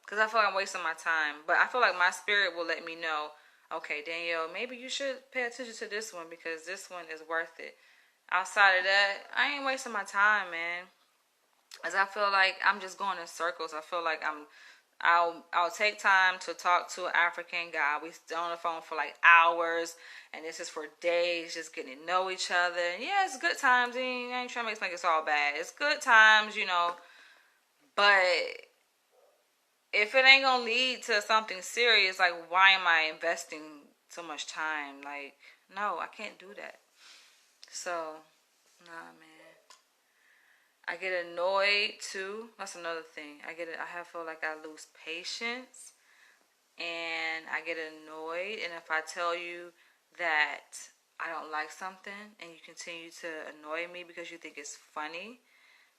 A: Because I feel like I'm wasting my time. But I feel like my spirit will let me know, okay, Danielle, maybe you should pay attention to this one because this one is worth it. Outside of that, I ain't wasting my time, man. As I feel like I'm just going in circles. I feel like I'll take time to talk to an African guy. We stay on the phone for like hours, and this is for days, just getting to know each other. And yeah, it's good times. I ain't trying to make it like it's all bad. It's good times, But if it ain't gonna lead to something serious, like, why am I investing so much time? Like, no, I can't do that. So, nah, man. I get annoyed too. That's another thing. I feel like I lose patience, and I get annoyed. And if I tell you that I don't like something, and you continue to annoy me because you think it's funny,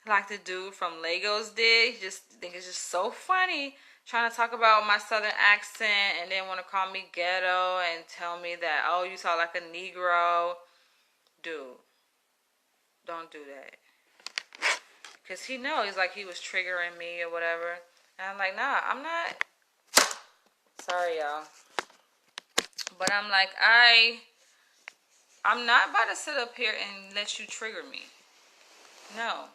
A: like the dude from Legos did, he just think it's just so funny, trying to talk about my southern accent, and then want to call me ghetto and tell me that, oh, you talk like a Negro. Dude, don't do that. Because he knows, like, he was triggering me or whatever. And I'm like, nah, I'm not. Sorry, y'all. But I'm like, I'm not about to sit up here and let you trigger me. No.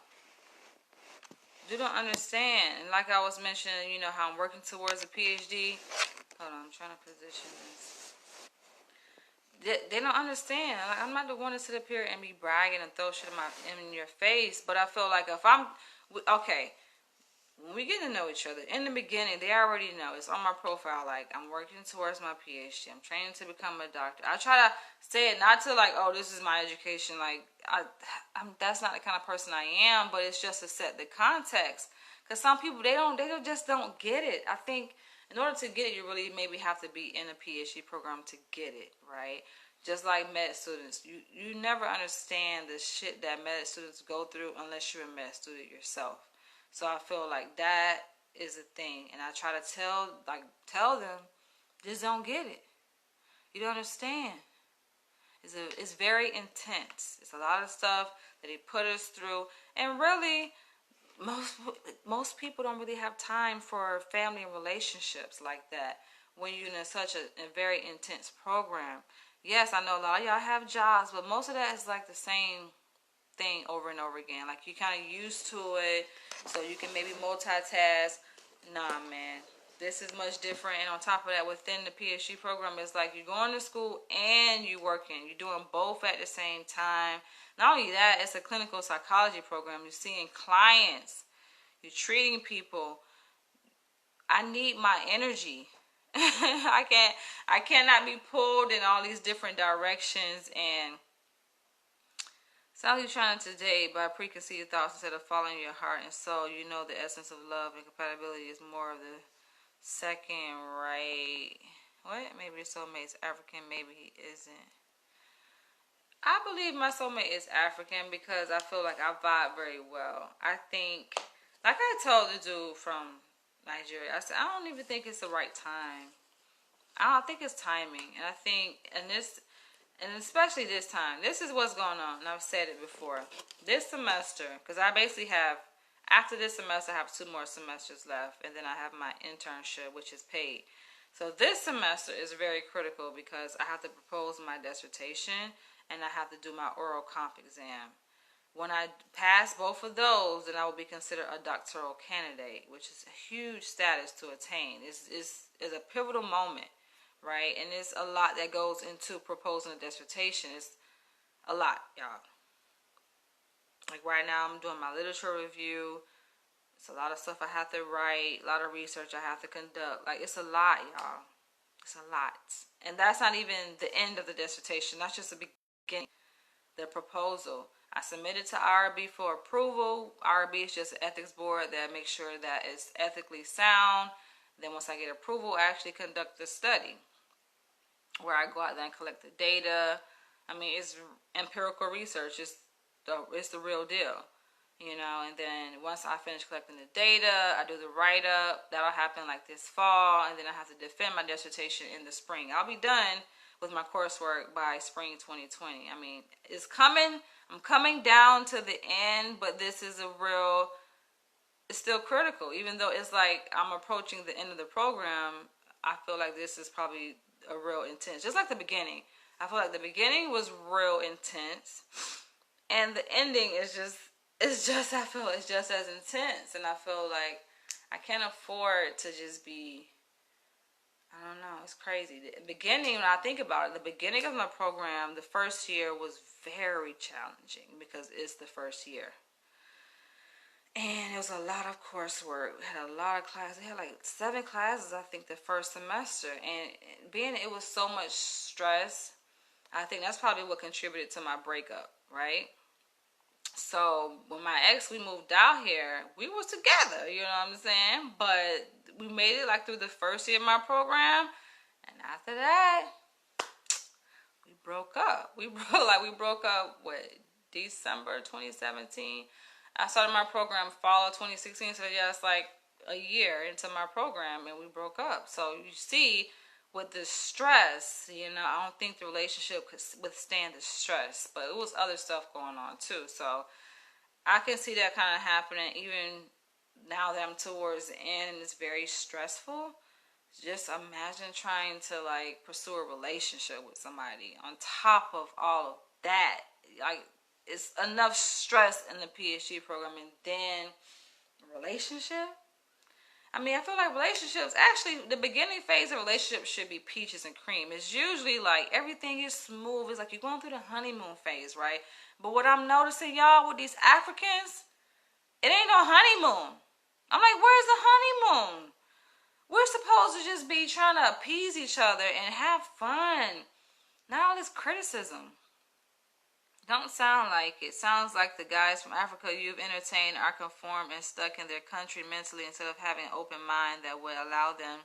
A: You don't understand. And like I was mentioning, how I'm working towards a PhD. Hold on, I'm trying to position this. They don't understand. Like, I'm not the one to sit up here and be bragging and throw shit in your face. But I feel like if I'm... Okay. When we get to know each other, in the beginning, they already know. It's on my profile. Like, I'm working towards my PhD. I'm training to become a doctor. I try to say it not to like, oh, this is my education. Like, that's not the kind of person I am. But it's just to set the context. Because some people, they just don't get it. I think in order to get it, you really maybe have to be in a PhD program to get it, right? Just like med students, you never understand the shit that med students go through unless you're a med student yourself. So I feel like that is a thing. And I try to tell them, just don't get it. You don't understand. It's very intense. It's a lot of stuff that he put us through. And really, most people don't really have time for family and relationships like that when you're in such a very intense program. Yes, I know a lot of y'all have jobs, but most of that is like the same thing over and over again. Like, you kind of used to it, so you can maybe multitask. Nah, man, this is much different. And on top of that, within the PhD program, it's like you're going to school and you're working. You're doing both at the same time. Not only that, it's a clinical psychology program. You're seeing clients. You're treating people. I need my energy. I cannot be pulled in all these different directions. And Sally trying today by preconceived thoughts instead of following your heart and soul. You know the essence of love and compatibility is more of the second, right? What? Maybe your soulmate's African, maybe he isn't. I believe my soulmate is African because I feel like I vibe very well. I think, like I told the dude from Nigeria, I said, I don't even think it's the right time. I don't think it's timing. And I think, and especially this time, this is what's going on. And I've said it before. This semester, because I basically have, after this semester, I have 2 more semesters left. And then I have my internship, which is paid. So this semester is very critical because I have to propose my dissertation and I have to do my oral comp exam. When I pass both of those, then I will be considered a doctoral candidate, which is a huge status to attain. It's a pivotal moment, right? And it's a lot that goes into proposing a dissertation. It's a lot, y'all. Like right now, I'm doing my literature review. It's a lot of stuff I have to write, a lot of research I have to conduct. Like, it's a lot, y'all. It's a lot. And that's not even the end of the dissertation. That's just the beginning, the proposal. I submitted to IRB for approval. IRB is just an ethics board that makes sure that it's ethically sound. Then once I get approval, I actually conduct the study where I go out there and collect the data. I mean, it's empirical research. It's the real deal. You know, and then once I finish collecting the data, I do the write-up. That'll happen like this fall, and then I have to defend my dissertation in the spring. I'll be done with my coursework by spring 2020. I mean, it's coming. I'm coming down to the end, but this is it's still critical. Even though it's like I'm approaching the end of the program, I feel like this is probably a real intense. Just like the beginning. I feel like the beginning was real intense, and the ending is just... I feel it's just as intense, and I feel like I can't afford to just be, I don't know, it's crazy. The beginning, when I think about it, the beginning of my program, the first year was very challenging because it's the first year. And it was a lot of coursework. We had a lot of classes. We had like 7 classes, I think, the first semester. And it was so much stress, I think that's probably what contributed to my breakup, right? So when my ex, we moved out here, we was together, you know what I'm saying? But we made it like through the first year of my program, and after that, we broke up. We broke up December 2017. I started my program fall of 2016, so yeah, it's like a year into my program, and we broke up. So you see, with the stress, you know, I don't think the relationship could withstand the stress, but it was other stuff going on too. So I can see that kind of happening even now that I'm towards the end and it's very stressful. Just imagine trying to like pursue a relationship with somebody on top of all of that. Like, it's enough stress in the PhD program, and then a relationship. I mean, I feel like relationships, actually, the beginning phase of relationships should be peaches and cream. It's usually like everything is smooth. It's like you're going through the honeymoon phase, right? But what I'm noticing, y'all, with these Africans, it ain't no honeymoon. I'm like, where's the honeymoon? We're supposed to just be trying to appease each other and have fun. Not all this criticism. Don't sound like it. Sounds like the guys from Africa you've entertained are conformed and stuck in their country mentally instead of having an open mind that would allow them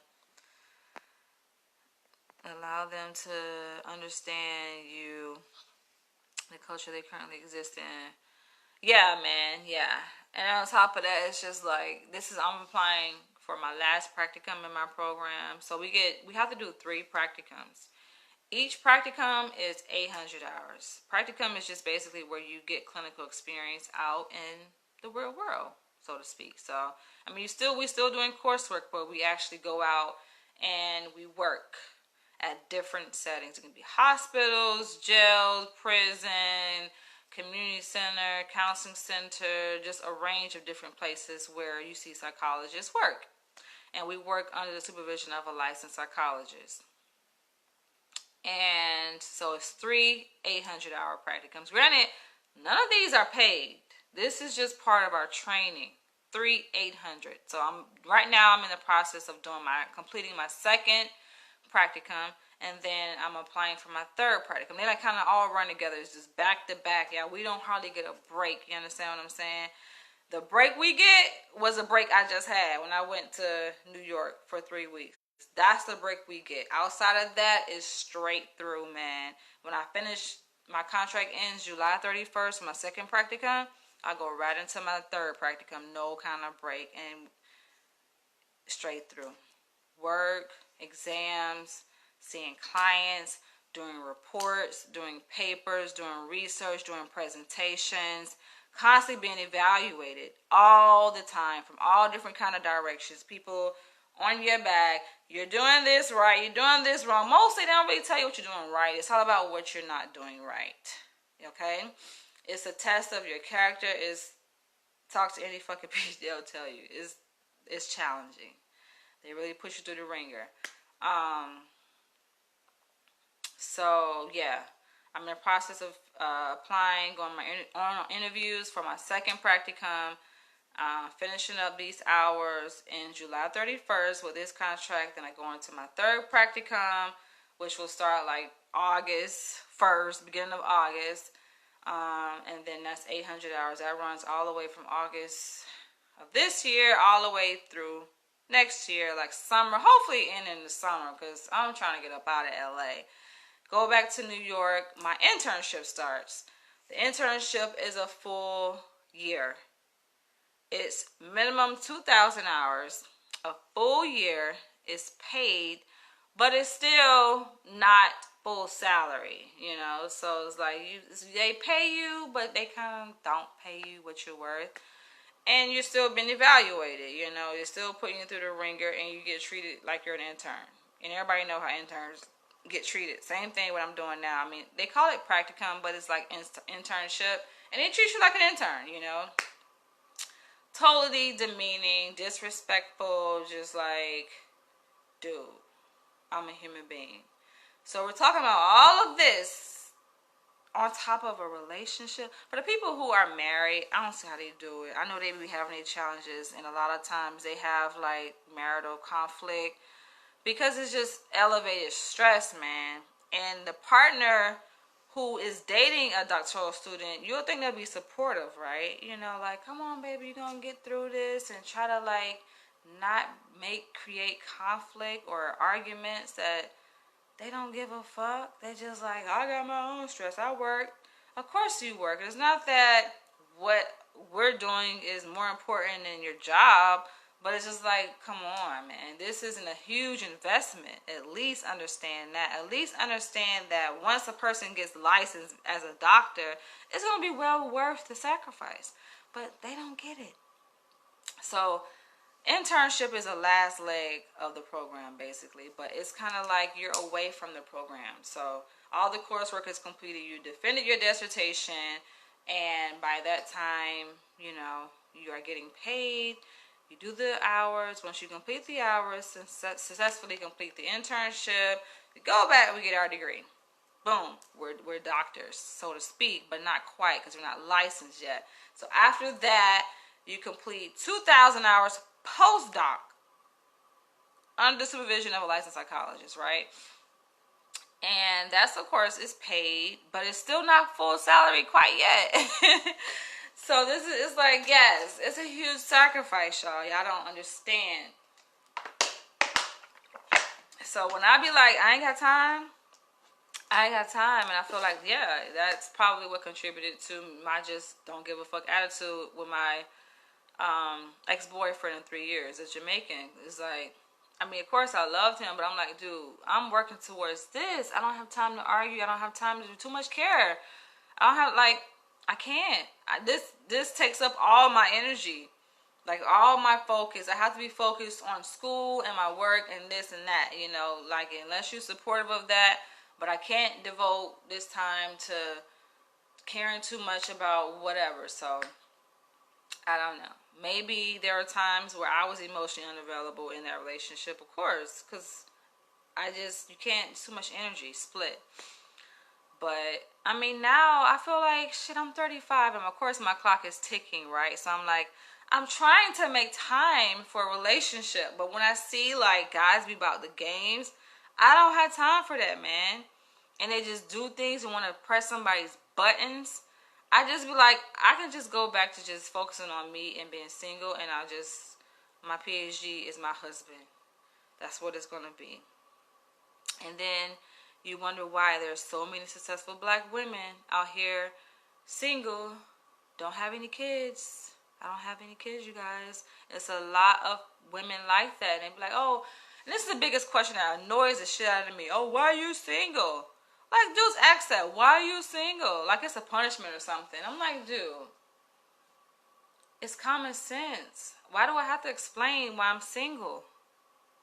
A: to understand the culture they currently exist in. Yeah, man, yeah. And on top of that, it's just like, I'm applying for my last practicum in my program. So we have to do 3 practicums. Each practicum is 800 hours. Practicum is just basically where you get clinical experience out in the real world, so to speak. So, I mean, we still doing coursework, but we actually go out and we work at different settings. It can be hospitals, jails, prison, community center, counseling center, just a range of different places where you see psychologists work. And we work under the supervision of a licensed psychologist. And so it's 3 800-hour practicums. Granted, none of these are paid. This is just part of our training. 3 800. So right now I'm in the process of completing my second practicum, and then I'm applying for my third practicum. They like kind of all run together. It's just back to back. Yeah, we don't hardly get a break. You understand what I'm saying? The break we get was a break I just had when I went to New York for 3 weeks. That's the break we get. Outside of that is straight through, man. When I finish, my contract ends July 31st, my second practicum, I go right into my third practicum, no kind of break, and straight through. Work, exams, seeing clients, doing reports, doing papers, doing research, doing presentations, constantly being evaluated all the time from all different kind of directions. People on your back, you're doing this right, you're doing this wrong. Mostly they don't really tell you what you're doing right. It's all about what you're not doing right. Okay? it's a test of your character. Is talk to any fucking bitch, they'll tell you it's challenging. They really push you through the ringer. So yeah, I'm in the process of applying, going on interviews for my second practicum. Finishing up these hours in July 31st with this contract. Then I go into my third practicum, which will start like August 1st, beginning of August. And then that's 800 hours. That runs all the way from August of this year all the way through next year, like summer, hopefully in the summer, because I'm trying to get up out of LA. Go back to New York. My internship starts. The internship is a full year. It's minimum 2,000 hours. A full year is paid, but it's still not full salary, you know. So it's like they pay you, but they kind of don't pay you what you're worth. And you're still being evaluated, you know. You're still putting you through the ringer, and you get treated like you're an intern. And everybody know how interns get treated. Same thing what I'm doing now. I mean, they call it practicum, but it's like internship. And they treat you like an intern, you know. Totally demeaning, disrespectful, just like, dude, I'm a human being. So we're talking about all of this on top of a relationship. For the people who are married, I don't see how they do it. I know they be having their challenges, and a lot of times they have like marital conflict because it's just elevated stress, man. And the partner who is dating a doctoral student, you'll think they'll be supportive, right? You know, like, come on, baby, you're gonna get through this, and try to like not create conflict or arguments that they don't give a fuck. They just like, I got my own stress. I work. Of course you work. It's not that what we're doing is more important than your job, but it's just like, come on, man. This isn't a huge investment. At least understand that. At least understand that once a person gets licensed as a doctor, it's going to be well worth the sacrifice. But they don't get it. So internship is the last leg of the program, basically. But it's kind of like you're away from the program. So all the coursework is completed. You defended your dissertation. And by that time, you know, you are getting paid. You do the hours. Once you complete the hours and successfully complete the internship, we go back and we get our degree. Boom. We're doctors, so to speak, but not quite because we're not licensed yet. So after that, you complete 2,000 hours postdoc under the supervision of a licensed psychologist, right? And that's, of course, is paid, but it's still not full salary quite yet. So this is like, yes, it's a huge sacrifice, y'all. Y'all don't understand. So when I be like, I ain't got time, and I feel like, yeah, that's probably what contributed to my just don't give a fuck attitude with my ex-boyfriend in 3 years, a Jamaican. It's like, I mean, of course I loved him, but I'm like, dude, I'm working towards this. I don't have time to argue. I don't have time to do too much care. I don't have, like, I can't. This takes up all my energy, like all my focus. I have to be focused on school and my work and this and that, you know, like unless you're supportive of that. But I can't devote this time to caring too much about whatever. So I don't know. Maybe there are times where I was emotionally unavailable in that relationship, of course, because you can't, too much energy split. But, I mean, now I feel like, shit, I'm 35, and of course my clock is ticking, right? So I'm like, I'm trying to make time for a relationship, but when I see, like, guys be about the games, I don't have time for that, man. And they just do things and want to press somebody's buttons. I just be like, I can just go back to just focusing on me and being single, and my PhD is my husband. That's what it's going to be. And then you wonder why there's so many successful black women out here single, don't have any kids. I don't have any kids, you guys. It's a lot of women like that. And they be like, oh, and this is the biggest question that annoys the shit out of me. Oh, why are you single? Like, dudes ask that. Why are you single? Like it's a punishment or something. I'm like, dude, it's common sense. Why do I have to explain why I'm single?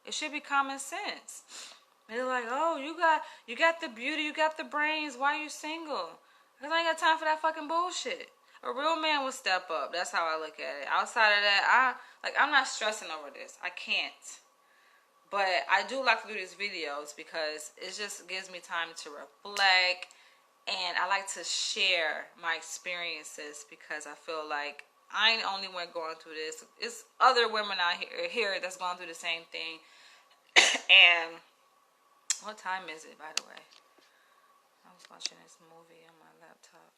A: It should be common sense. They're like, oh, you got the beauty, you got the brains. Why are you single? Because I ain't got time for that fucking bullshit. A real man will step up. That's how I look at it. Outside of that, I'm not stressing over this. I can't. But I do like to do these videos because it just gives me time to reflect, and I like to share my experiences because I feel like I ain't the only one going through this. It's other women out here that's going through the same thing. And what time is it, by the way? I was watching this movie on my laptop.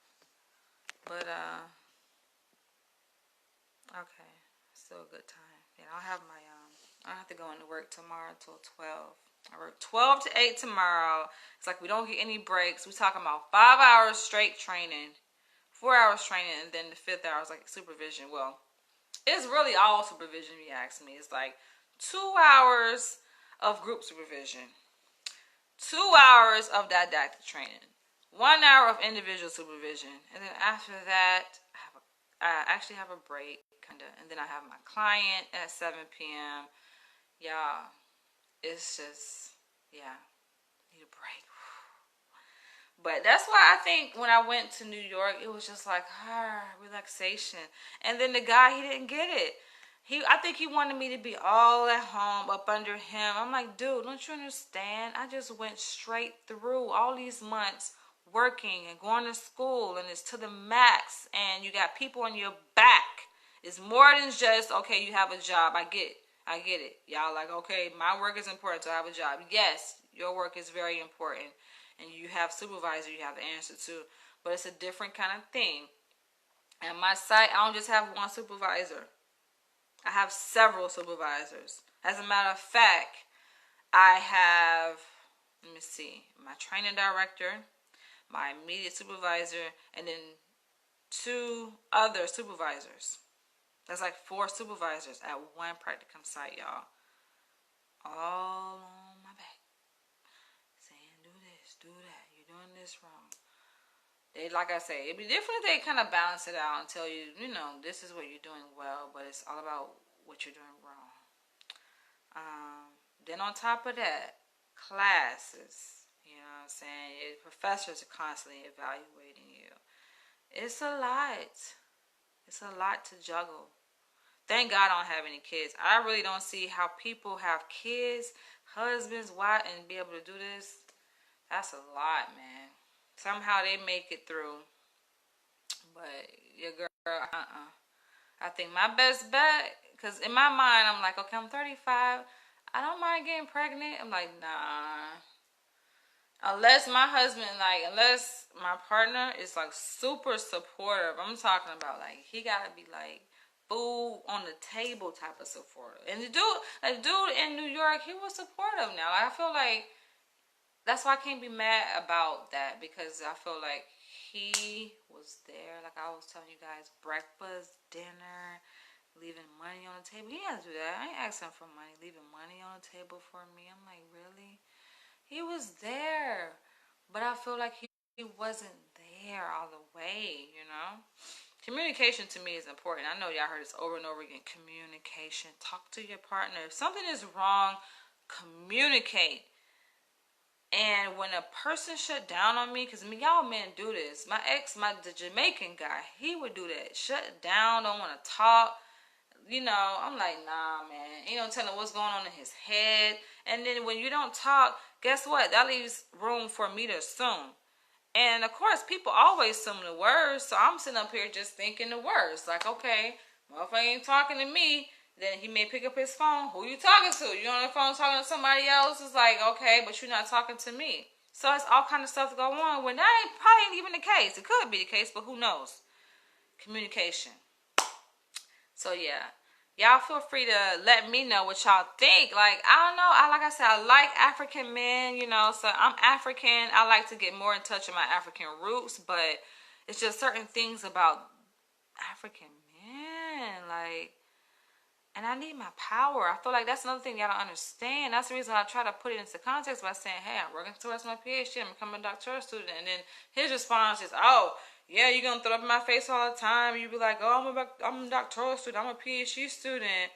A: But okay, still a good time. Yeah, I'll have my I don't have to go into work tomorrow until 12. I work 12 to 8 tomorrow. It's like we don't get any breaks. We talking about 5 hours straight training, 4 hours training, and then the fifth hour is like supervision. Well, it's really all supervision if you ask me. It's like 2 hours of group supervision, 2 hours of didactic training, 1 hour of individual supervision, and then after that, I actually have a break, kinda, and then I have my client at 7 p.m. Y'all, it's just, yeah, need a break. But that's why I think when I went to New York, it was just like, relaxation. And then the guy, he didn't get it. I think he wanted me to be all at home, up under him. I'm like, dude, don't you understand? I just went straight through all these months working and going to school, and it's to the max, and you got people on your back. It's more than just, okay, you have a job. I get it. Y'all like, okay, my work is important, so I have a job. Yes, your work is very important. And you have supervisor you have to answer to. But it's a different kind of thing. At my site, I don't just have one supervisor. I have several supervisors. As a matter of fact, I have, let me see, my training director, my immediate supervisor, and then 2 other supervisors. That's like 4 supervisors at one practicum site, y'all. All on my back. Saying, do this, do that. You're doing this wrong. They, like I say, it'd be different if they kind of balance it out and tell you, this is what you're doing well, but it's all about what you're doing wrong. Then on top of that, classes, you know what I'm saying? Professors are constantly evaluating you. It's a lot. It's a lot to juggle. Thank God I don't have any kids. I really don't see how people have kids, husbands, wives, and be able to do this. That's a lot, man. Somehow they make it through. But your girl, I think my best bet, because in my mind, I'm like, okay, I'm 35. I don't mind getting pregnant. I'm like, nah. Unless my husband, unless my partner is like super supportive. I'm talking about like, he gotta be like food on the table type of supportive. And the dude in New York, he was supportive now. I feel like that's why I can't be mad about that, because I feel like he was there. Like I was telling you guys, breakfast, dinner, leaving money on the table. He has to do that. I ain't asking for money, leaving money on the table for me. I'm like, really? He was there, but I feel like he wasn't there all the way, Communication to me is important. I know y'all heard this over and over again. Communication. Talk to your partner. If something is wrong, communicate. And when a person shut down on me, because y'all men do this. My ex, the Jamaican guy, he would do that. Shut down, don't want to talk. I'm like, nah, man. You don't tell him what's going on in his head. And then when you don't talk, guess what? That leaves room for me to assume. And of course, people always assume the worst. So I'm sitting up here just thinking the worst. Like, okay, motherfucker ain't talking to me. Then he may pick up his phone. Who you talking to? You on the phone talking to somebody else? It's like, okay, but you're not talking to me. So it's all kind of stuff to go on when that probably ain't even the case. It could be the case, but who knows? Communication. So yeah, y'all feel free to let me know what y'all think. Like, I don't know. Like I said, I like African men, so I'm African. I like to get more in touch with my African roots, but it's just certain things about African men, like, and I need my power. I feel like that's another thing y'all don't understand. That's the reason I try to put it into context by saying, hey, I'm working towards my PhD. I'm becoming a doctoral student. And then his response is, oh, yeah, you're going to throw up in my face all the time. You be like, oh, I'm a doctoral student. I'm a PhD student.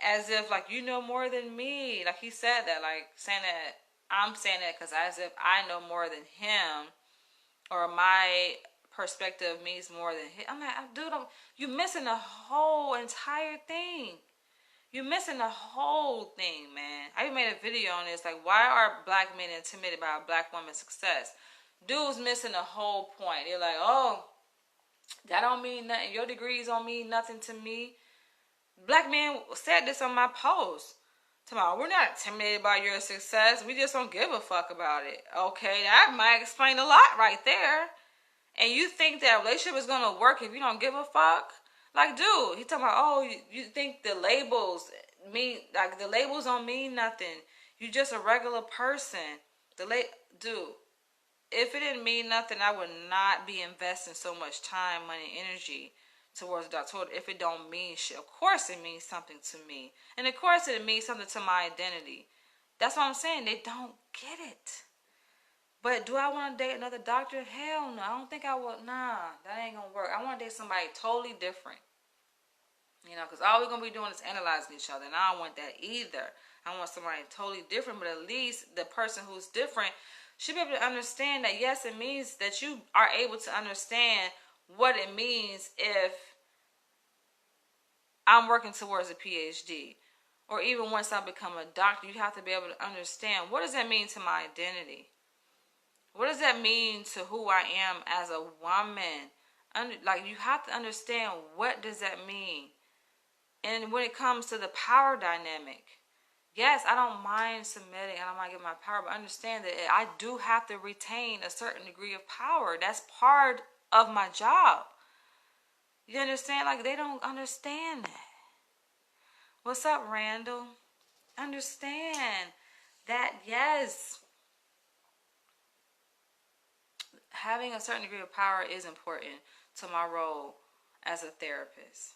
A: As if, like, you know more than me. Like, he said that, like, saying that, I'm saying that because as if I know more than him. or my perspective means more than his. I'm like, dude, you're missing the whole entire thing. You're missing the whole thing, man. I even made a video on this. Like, why are black men intimidated by a black woman's success? Dude's missing the whole point. They're like, oh, that don't mean nothing. Your degrees don't mean nothing to me. Black men said this on my post. Tomorrow, we're not intimidated by your success. We just don't give a fuck about it. Okay, that might explain a lot right there. And you think that relationship is gonna work if you don't give a fuck? Like, dude, he talking about, oh, you think the labels mean, like, the labels don't mean nothing. You just a regular person. Dude, if it didn't mean nothing, I would not be investing so much time, money, energy towards the doctor if it don't mean shit. Of course it means something to me. And of course it means something to my identity. That's what I'm saying. They don't get it. But do I want to date another doctor? Hell no. I don't think I will. Nah, that ain't going to work. I want to date somebody totally different. You know, because all we're going to be doing is analyzing each other. And I don't want that either. I want somebody totally different. But at least the person who's different should be able to understand that, yes, it means that you are able to understand what it means if I'm working towards a PhD. Or even once I become a doctor, you have to be able to understand, what does that mean to my identity? What does that mean to who I am as a woman? Like, you have to understand, what does that mean? And when it comes to the power dynamic, yes, I don't mind submitting. I don't mind giving my power, but understand that I do have to retain a certain degree of power. That's part of my job. You understand? Like, they don't understand that. What's up, Randall? Understand that, yes, having a certain degree of power is important to my role as a therapist.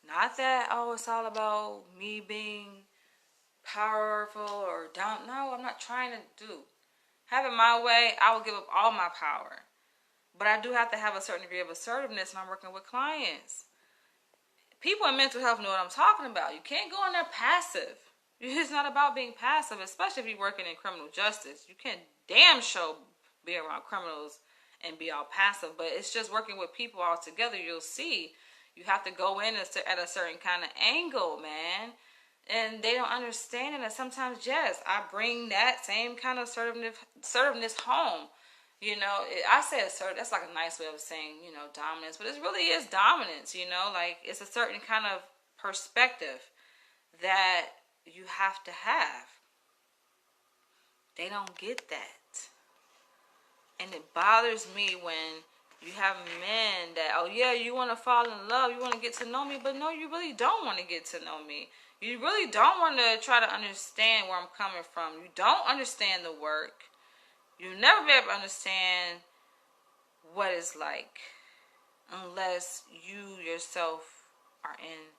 A: Not that, oh, it's all about me being powerful or down. No, I'm not trying to do. Having my way, I will give up all my power. But I do have to have a certain degree of assertiveness when I'm working with clients. People in mental health know what I'm talking about. You can't go in there passive. It's not about being passive, especially if you're working in criminal justice. You can't damn sure be around criminals and be all passive. But it's just working with people all together. You'll see. You have to go in at a certain kind of angle, man. And they don't understand it. And sometimes, yes, I bring that same kind of assertiveness home. You know, I say assertive, that's like a nice way of saying, you know, dominance. But it really is dominance, you know. Like, it's a certain kind of perspective that you have to have. They don't get that. And it bothers me when you have men that, oh yeah, you want to fall in love, you want to get to know me, but no, you really don't want to get to know me. You really don't want to try to understand where I'm coming from. You don't understand the work. You'll never be able to understand what it's like unless you yourself are in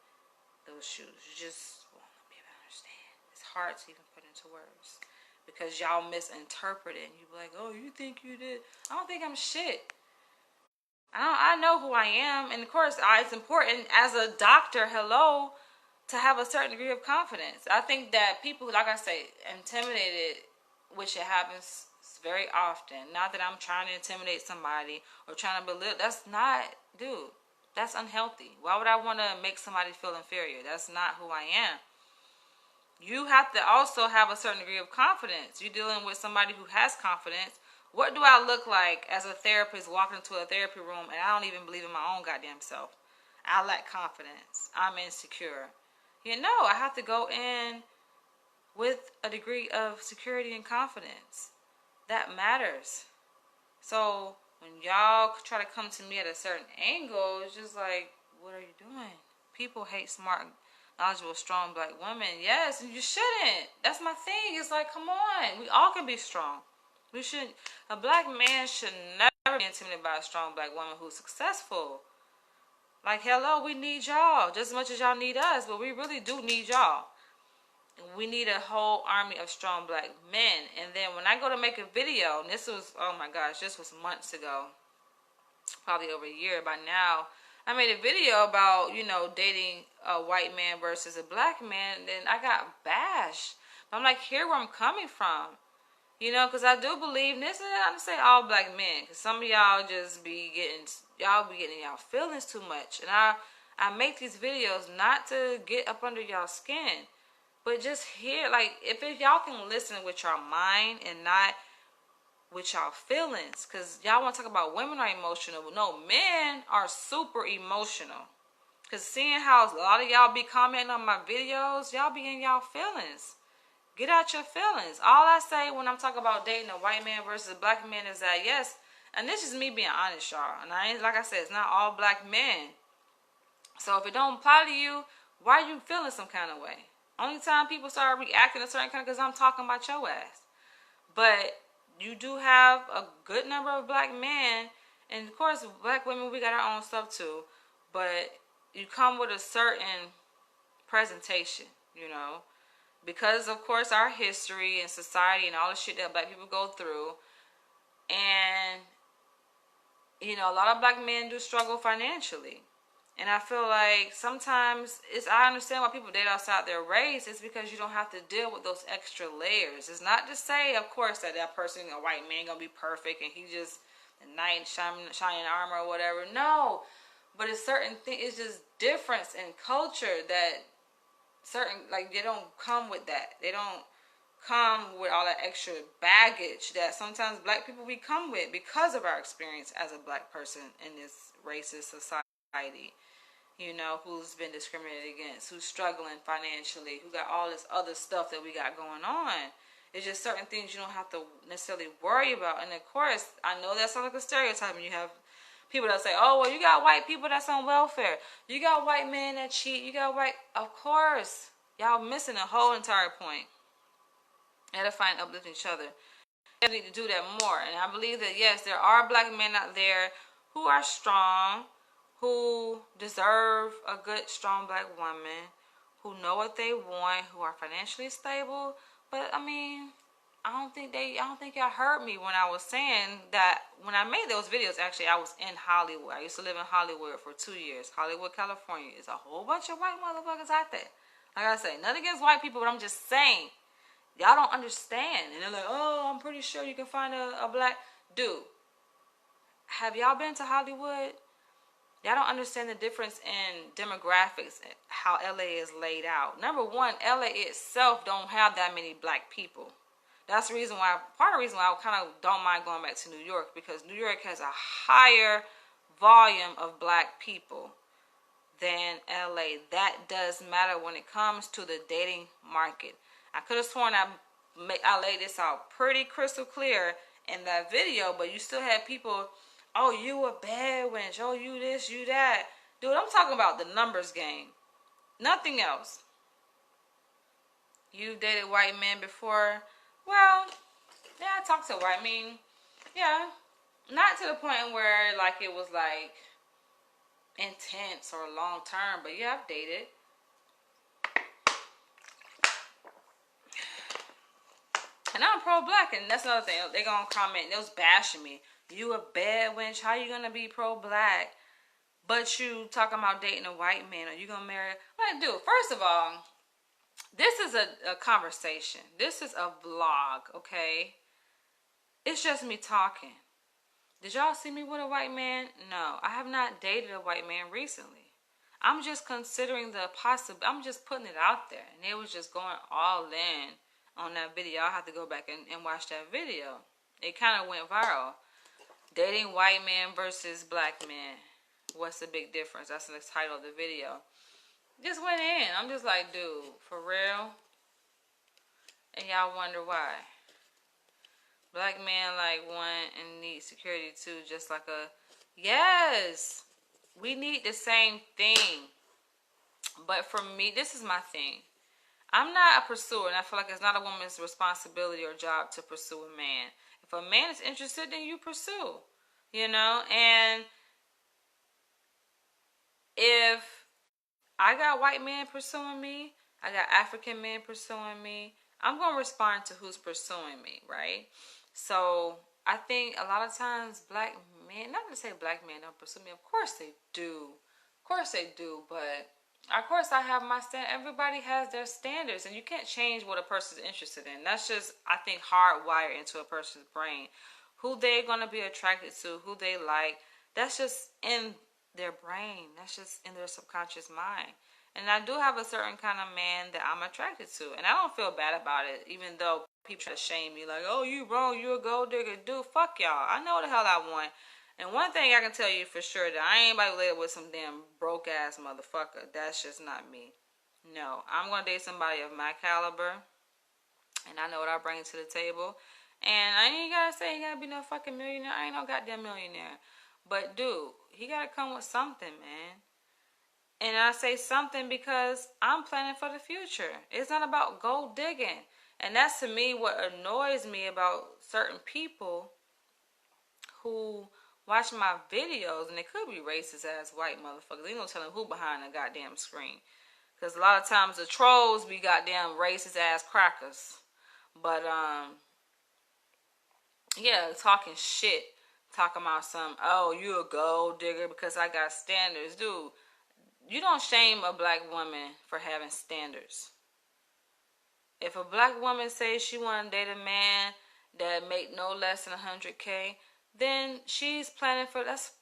A: those shoes. You just won't be able to understand. It's hard to even put into words because y'all misinterpret it. And you be like, oh, you think you did? I don't think I'm shit. I know who I am. And of course, it's important as a doctor, to have a certain degree of confidence. I think that people, like I say, intimidated, which it happens very often. Not that I'm trying to intimidate somebody or trying to belittle. That's not, dude, that's unhealthy. Why would I want to make somebody feel inferior? That's not who I am. You have to also have a certain degree of confidence. You're dealing with somebody who has confidence. What do I look like as a therapist walking into a therapy room and I don't even believe in my own goddamn self? I lack confidence. I'm insecure. You know, I have to go in with a degree of security and confidence. That matters. So when y'all try to come to me at a certain angle, it's just like, what are you doing? People hate smart, knowledgeable, strong black women. Yes, and you shouldn't. That's my thing. It's like, come on. We all can be strong. We should. A black man should never be intimidated by a strong black woman who's successful. Like, hello, we need y'all just as much as y'all need us, but we really do need y'all. We need a whole army of strong black men. And then when I go to make a video, and this was, oh my gosh, this was months ago, probably over a year by now, I made a video about, you know, dating a white man versus a black man, and then I got bashed. But I'm like, here where I'm coming from. You know, because I do believe this. I don't say all black men, because some of y'all just be getting y'all feelings too much, and I make these videos not to get up under y'all skin, but just hear, like, if y'all can listen with your mind and not with y'all feelings, because y'all want to talk about women are emotional, but no, men are super emotional. Because seeing how a lot of y'all be commenting on my videos, y'all be in y'all feelings. Get out your feelings. All I say when I'm talking about dating a white man versus a black man is that, yes, and this is me being honest, y'all. And I ain't, like I said, it's not all black men. So if it don't apply to you, why are you feeling some kind of way? Only time people start reacting a certain kind of, because I'm talking about your ass. But you do have a good number of black men, and of course, black women, we got our own stuff too. But you come with a certain presentation, you know, because of course our history and society and all the shit that black people go through. And you know, a lot of black men do struggle financially. And I feel like sometimes I understand why people date outside their race. It's because you don't have to deal with those extra layers. It's not to say, of course, that person, a white man, gonna be perfect and he just a knight in shining armor or whatever. No, but it's certain things. It's just difference in culture that certain, like, they don't come with that. They don't come with all that extra baggage that sometimes black people we come with because of our experience as a black person in this racist society, you know, who's been discriminated against, who's struggling financially, who got all this other stuff that we got going on. It's just certain things you don't have to necessarily worry about. And of course, I know that sounds like a stereotype, and you have people that say, oh, well, you got white people that's on welfare, you got white men that cheat, you got white, of course, y'all missing a whole entire point. Edifying, uplifting each other. We need to do that more. And I believe that, yes, there are black men out there who are strong, who deserve a good, strong black woman, who know what they want, who are financially stable. But I mean, I don't think y'all heard me when I was saying that when I made those videos. Actually, I was in Hollywood. I used to live in Hollywood for 2 years. Hollywood, California. There's a whole bunch of white motherfuckers out there. Like I say, nothing against white people, but I'm just saying, y'all don't understand. And they're like, oh, I'm pretty sure you can find a black dude. Have y'all been to Hollywood? Y'all don't understand the difference in demographics, how LA is laid out. Number one, LA itself don't have that many black people. That's the reason why, part of the reason why I kind of don't mind going back to New York, because New York has a higher volume of black people than LA. That does matter when it comes to the dating market. I could have sworn I laid this out pretty crystal clear in that video, but you still had people, oh, you a bad wench, oh, you this, you that. Dude, I'm talking about the numbers game. Nothing else. You dated white men before? Well, yeah, I talked to white men. Yeah, not to the point where, like, it was, like, intense or long term, but yeah, I've dated. And I'm pro-black, and that's another thing. They gonna comment, they was bashing me. You a bad wench, how you gonna be pro-black, but you talking about dating a white man, or you gonna marry? Like, dude, first of all, this is a conversation. This is a vlog, okay? It's just me talking. Did y'all see me with a white man? No, I have not dated a white man recently. I'm just considering the possibility. I'm just putting it out there. And they was just going all in on that video. I'll have to go back and watch that video. It kind of went viral. Dating white man versus black man. What's the big difference? That's the title of the video. Just went in. I'm just like, dude, for real? And y'all wonder why. Black men like want and need security too, just like a, yes, we need the same thing. But for me, this is my thing. I'm not a pursuer, and I feel like it's not a woman's responsibility or job to pursue a man. If a man is interested, then you pursue, you know? And if I got white men pursuing me, I got African men pursuing me, I'm going to respond to who's pursuing me, right? So I think a lot of times black men, not to say black men don't pursue me, of course they do. Of course they do, but Of course, I have my stand. Everybody has their standards, and you can't change what a person's interested in. That's just, I think, hardwired into a person's brain. Who they're gonna be attracted to, who they like. That's just in their brain. That's just in their subconscious mind. And I do have a certain kind of man that I'm attracted to, and I don't feel bad about it, even though people try to shame me, like, "Oh, you wrong. You a gold digger, dude. Fuck y'all. I know what the hell I want." And one thing I can tell you for sure, that I ain't about to lay with some damn broke ass motherfucker. That's just not me. No, I'm gonna date somebody of my caliber, and I know what I bring to the table. And I ain't gotta say he gotta be no fucking millionaire. I ain't no goddamn millionaire. But dude, he gotta come with something, man. And I say something because I'm planning for the future. It's not about gold digging. And that's, to me, what annoys me about certain people who watch my videos, and they could be racist ass white motherfuckers. Ain't no telling who behind the goddamn screen. Because a lot of times the trolls be goddamn racist ass crackers. But, yeah, talking shit. Talking about some, "Oh, you a gold digger because I got standards." Dude, you don't shame a black woman for having standards. If a black woman says she want to date a man that make no less than 100K, then she's planning for, that's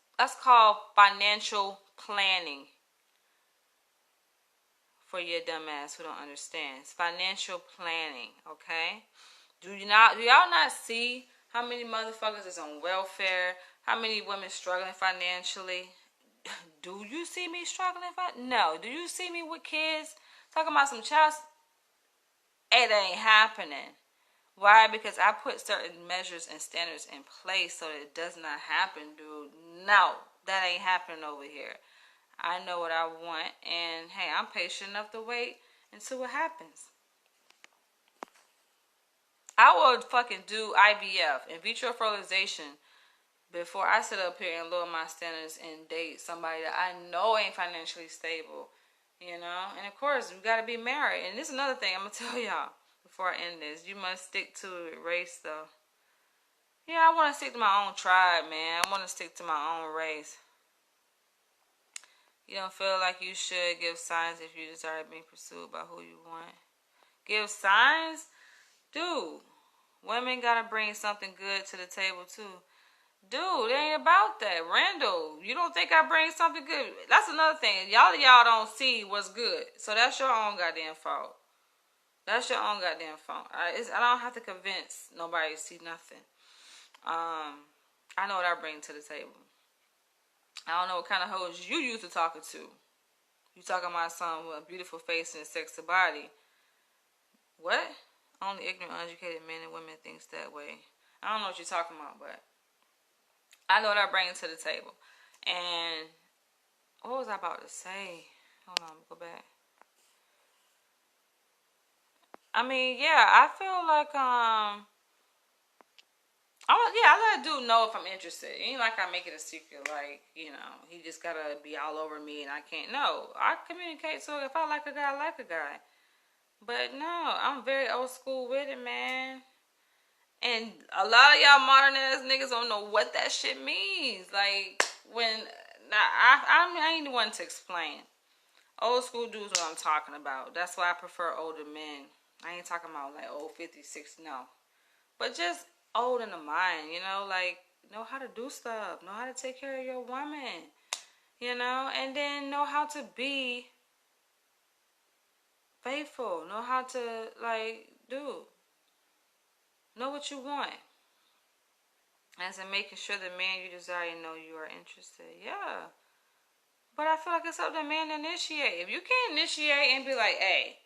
A: called financial planning. For your dumb ass who don't understand, it's financial planning. Okay, do y'all not see how many motherfuckers is on welfare? How many women struggling financially? Do you see me struggling? No. Do you see me with kids talking about some child? It ain't happening. Why? Because I put certain measures and standards in place so that it does not happen, dude. No, that ain't happening over here. I know what I want, and hey, I'm patient enough to wait and see what happens. I would fucking do IVF, in vitro fertilization, before I sit up here and lower my standards and date somebody that I know ain't financially stable. You know? And of course, we gotta be married. And this is another thing I'm gonna tell y'all before I end this. You must stick to race, though. Yeah, I want to stick to my own tribe, man. I want to stick to my own race. You don't feel like you should give signs if you desire being pursued by who you want. Give signs? Dude, women gotta bring something good to the table, too. Dude, it ain't about that. Randall, you don't think I bring something good? That's another thing. Y'all don't see what's good. So that's your own goddamn fault. That's your own goddamn fault. I don't have to convince nobody to see nothing. I know what I bring to the table. I don't know what kind of hoes you used to talking to. You talking about someone with a beautiful face and a sexy body. What? Only ignorant, uneducated men and women thinks that way. I don't know what you're talking about, but I know what I bring to the table. And what was I about to say? Hold on, go back. I mean, yeah, I feel like I let a dude know if I'm interested. It ain't like I make it a secret, like, he just gotta be all over me and I can't. No, I communicate, so if I like a guy, I like a guy. But no, I'm very old school with it, man. And a lot of y'all modern ass niggas don't know what that shit means. Like, I ain't the one to explain. Old school dudes what I'm talking about. That's why I prefer older men. I ain't talking about like old 50, 60, no. But just old in the mind, like, know how to do stuff. Know how to take care of your woman. And then know how to be faithful. Know how to, like, know what you want. As in making sure the man you desire know you are interested. Yeah. But I feel like it's up to the man to initiate. If you can't initiate and be like, hey,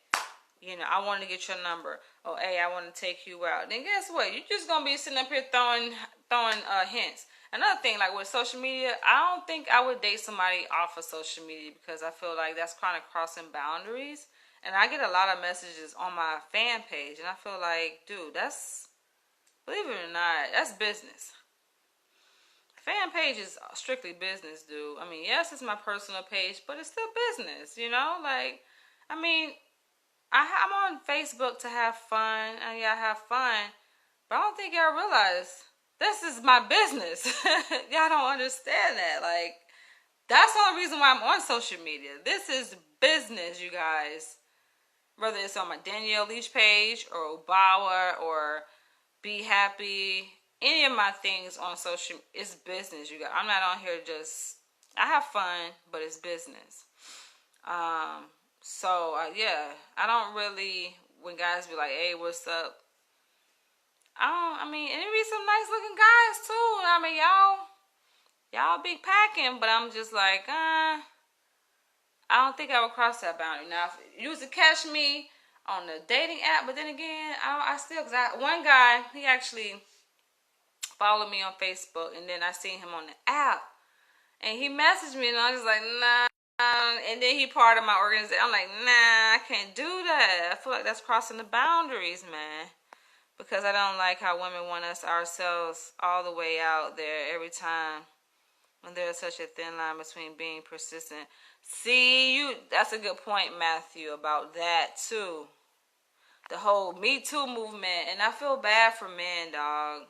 A: I want to get your number. Oh, hey, I want to take you out. Then guess what? You're just going to be sitting up here throwing hints. Another thing, like with social media, I don't think I would date somebody off of social media because I feel like that's kind of crossing boundaries. And I get a lot of messages on my fan page. And I feel like, dude, believe it or not, that's business. Fan page is strictly business, dude. I mean, yes, it's my personal page, but it's still business, Like, I mean, I'm on Facebook to have fun, and yeah, I have fun, but I don't think y'all realize this is my business. Y'all don't understand that. Like, that's the only reason why I'm on social media. This is business, you guys. Whether it's on my Danielle Leach page or Obawa or Be Happy, any of my things on social, it's business, you guys. I'm not on here just, I have fun, but it's business. Yeah, I don't really, when guys be like, hey, what's up? I mean, and it be some nice looking guys too. I mean, y'all big packing, but I'm just like, I don't think I would cross that boundary. Now, if you was to catch me on the dating app, but then again, I still, cause one guy, he actually followed me on Facebook, and then I seen him on the app, and he messaged me, and I was just like, nah. And then he part of my organization. I'm like, nah, I can't do that. I feel like that's crossing the boundaries, man. Because I don't like how women want us ourselves all the way out there every time. When there's such a thin line between being persistent. See, that's a good point, Matthew, about that too. The whole Me Too movement. And I feel bad for men, dog.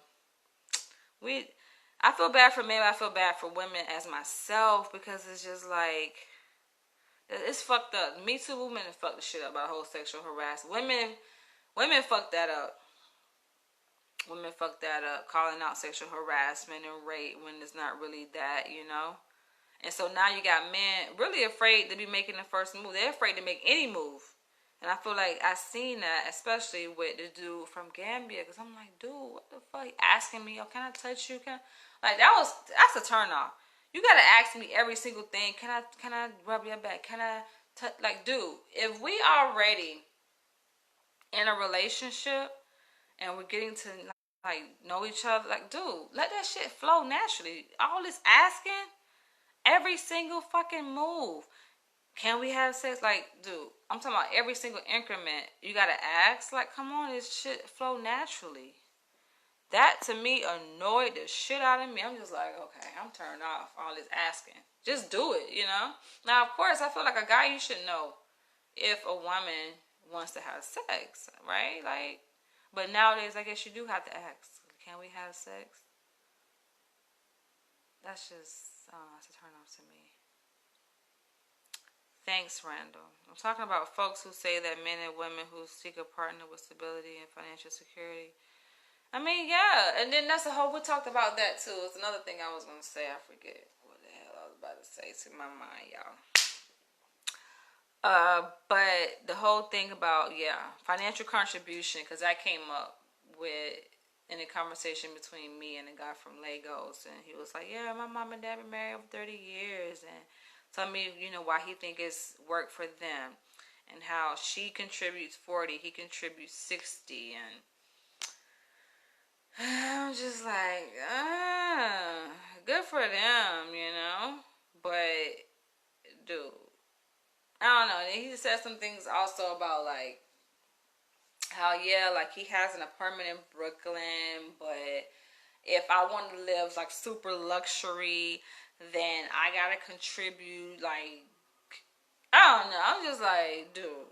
A: I feel bad for men, but I feel bad for women as myself, because it's just like, it's fucked up. The Me Too movement has fucked the shit up about whole sexual harassment. Women fucked that up. Women fuck that up, calling out sexual harassment and rape when it's not really that, you know. And so now you got men really afraid to be making the first move. They're afraid to make any move. And I feel like I seen that, especially with the dude from Gambia, because I'm like, dude, what the fuck? He asking me, oh, can I touch you? Like, that's a turn off. You gotta ask me every single thing. Can I rub your back? Can I touch? Like, dude, if we already in a relationship and we're getting to like know each other, like, dude, let that shit flow naturally. All this asking, every single fucking move. Can we have sex? Like, dude, I'm talking about every single increment. You gotta ask. Like, come on, this shit flow naturally. That to me annoyed the shit out of me. I'm just like, okay, I'm turned off all this asking. Just do it, you know? Now, of course, I feel like a guy, you should know if a woman wants to have sex, right? Like, but nowadays, I guess you do have to ask, can we have sex? That's just, that's a turn off to me. Thanks, Randall. I'm talking about folks who say that men and women who seek a partner with stability and financial security. I mean, yeah, and then that's the whole, we talked about that too. It's another thing I was going to say. I forget what the hell I was about to say. It's in my mind, y'all. But the whole thing about, financial contribution, because that came up with in a conversation between me and a guy from Lagos, and he was like, yeah, my mom and dad been married over 30 years, and tell me, why he think it's work for them, and how she contributes 40, he contributes 60, and I'm just like, good for them, but, dude, I don't know. And he said some things also about, like, how, like, he has an apartment in Brooklyn, but if I want to live, like, super luxury, then I gotta contribute, like, I don't know. I'm just like, dude,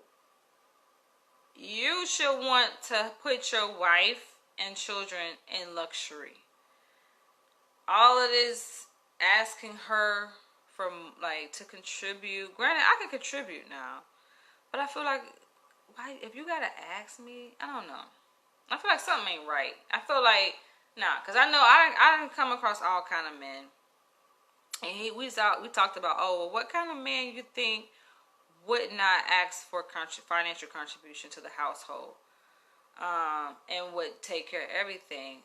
A: you should want to put your wife and children in luxury. All of this asking her for, like, to contribute. Granted, I can contribute now, but I feel like, why, if you gotta ask me, I don't know. I feel like something ain't right. I feel like, because I know I didn't come across all kind of men. And we talked about, what kind of man you think would not ask for financial contribution to the household, and would take care of everything.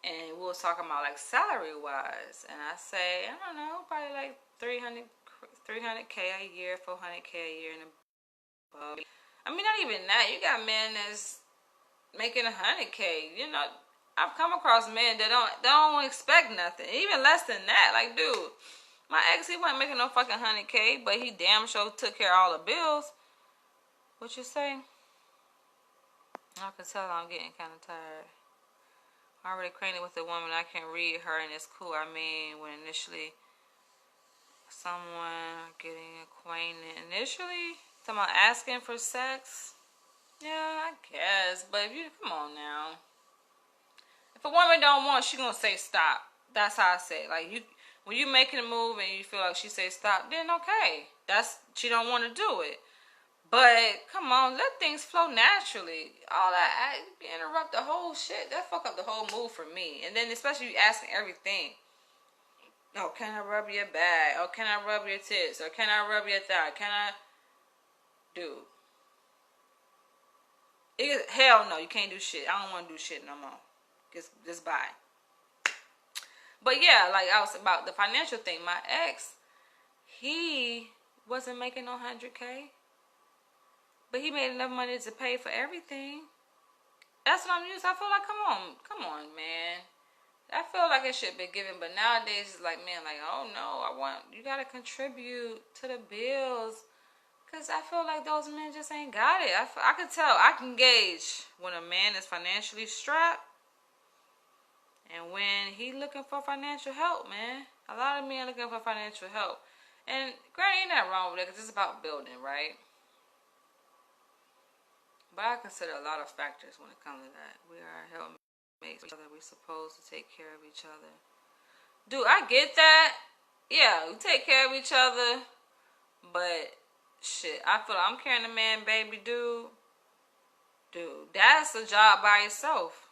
A: And we were talking about, like, salary wise, and I say, I don't know, probably like 300K a year, 400K a year, and above. I mean, not even that. You got men that's making 100K. I've come across men that don't expect nothing, even less than that. Like, dude, my ex, he wasn't making no fucking 100K, but he damn sure took care of all the bills. What you say? I can tell I'm getting kind of tired. Already acquainted with a woman, I can read her, and it's cool. I mean, when initially someone getting acquainted, someone asking for sex, yeah, I guess. But if you, come on now. If a woman don't want, she gonna say stop. That's how I say it. Like, When you making a move and you feel like she say stop, then okay, she don't want to do it. But come on, let things flow naturally. All that interrupt the whole shit. That fuck up the whole mood for me. And then especially you asking everything. Oh, can I rub your back? Oh, can I rub your tits? Or can I rub your thigh? Can I? Dude. Hell no, you can't do shit. I don't want to do shit no more. Just bye. But yeah, like I was about the financial thing. My ex, he wasn't making no 100K. But he made enough money to pay for everything. That's what I'm used to. I feel like, come on, man. I feel like it should be given, but nowadays it's like, man, like, oh no, you gotta contribute to the bills, cause I feel like those men just ain't got it. I can tell, I can gauge when a man is financially strapped, and when he looking for financial help, man. A lot of men looking for financial help, and granted, ain't nothing wrong with it, cause it's about building, right? But I consider a lot of factors when it comes to that. We are helpmates with each other. We're supposed to take care of each other. Dude, I get that. Yeah, we take care of each other. But, shit, I feel like I'm carrying a man, baby, dude. Dude, that's a job by itself.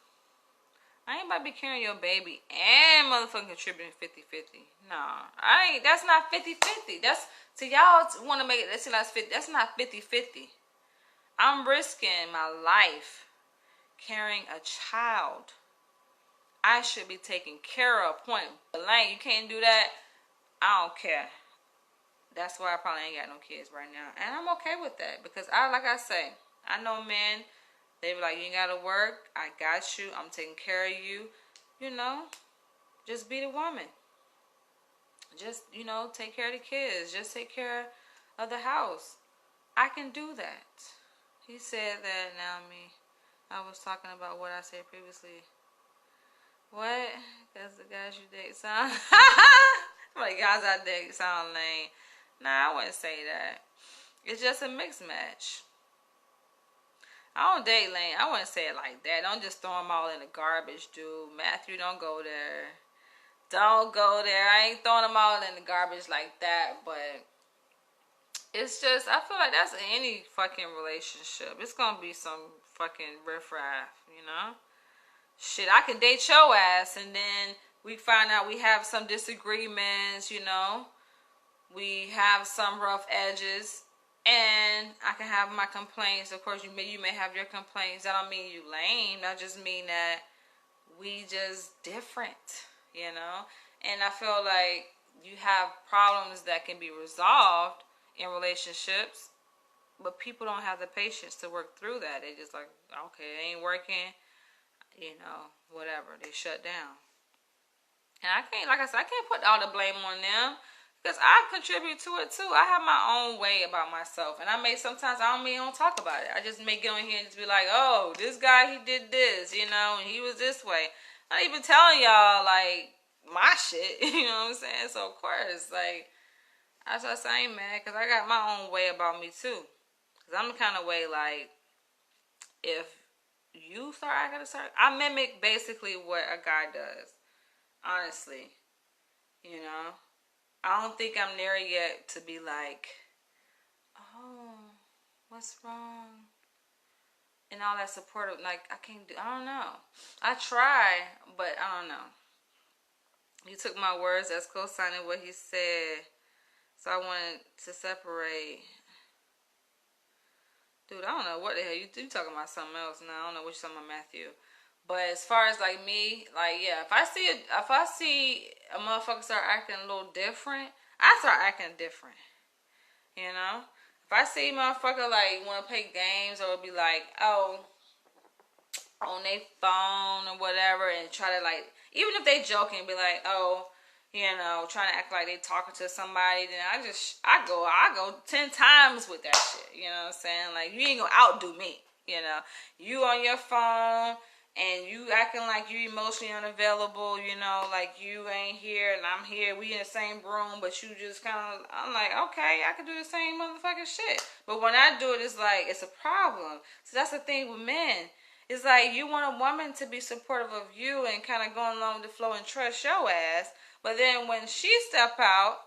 A: I ain't about to be carrying your baby and motherfucking contributing 50-50. Nah, that's not 50-50. So y'all want to make it, that's not 50-50. I'm risking my life carrying a child. I should be taken care of, point blank. You can't do that. I don't care. That's why I probably ain't got no kids right now. And I'm okay with that. Because like I say, I know men, they be like, you ain't gotta work. I got you. I'm taking care of you. You know, just be the woman. Just, take care of the kids. Just take care of the house. I can do that. He said that, now I was talking about what I said previously. What? Because the guys you date sound... like, guys I date sound lame. Nah, I wouldn't say that. It's just a mixed match. I don't date lame. I wouldn't say it like that. Don't just throw them all in the garbage, dude. Matthew, don't go there. Don't go there. I ain't throwing them all in the garbage like that, but... It's just, I feel like that's any fucking relationship. It's gonna be some fucking riffraff, Shit, I can date your ass and then we find out we have some disagreements, We have some rough edges. And I can have my complaints. Of course, you may have your complaints. That don't mean you lame. That just mean that we just different, And I feel like you have problems that can be resolved in relationships, but people don't have the patience to work through that. They just like, okay, it ain't working, whatever. They shut down. And I can't put all the blame on them because I contribute to it too. I have my own way about myself, and sometimes I don't talk about it. I just may get on here and just be like, oh, this guy, he did this, and he was this way. I'm not even telling y'all like my shit, you know what I'm saying? So of course, like, I ain't mad because I got my own way about me too. Because I'm the kind of way like, if you start acting a certain, I mimic basically what a guy does. Honestly. I don't think I'm there yet to be like, oh, what's wrong? And all that supportive, like, I don't know. I try, but I don't know. You took my words as co-signing what he said. So I wanted to separate. Dude, I don't know what the hell. You talking about something else now. I don't know what you're talking about, Matthew. But as far as like me, like, yeah, if I see a motherfucker start acting a little different, I start acting different. If I see a motherfucker like want to play games or be like, oh, on their phone or whatever, and try to like, even if they joking, be like, oh, trying to act like they talking to somebody, then I go 10 times with that shit. You know what I'm saying? Like, you ain't gonna outdo me. You on your phone and you acting like you emotionally unavailable. Like you ain't here and I'm here. We in the same room, but you just I'm like, okay, I can do the same motherfucking shit. But when I do it, it's like, it's a problem. So that's the thing with men. It's like you want a woman to be supportive of you and kind of going along with the flow and trust your ass. But then when she step out,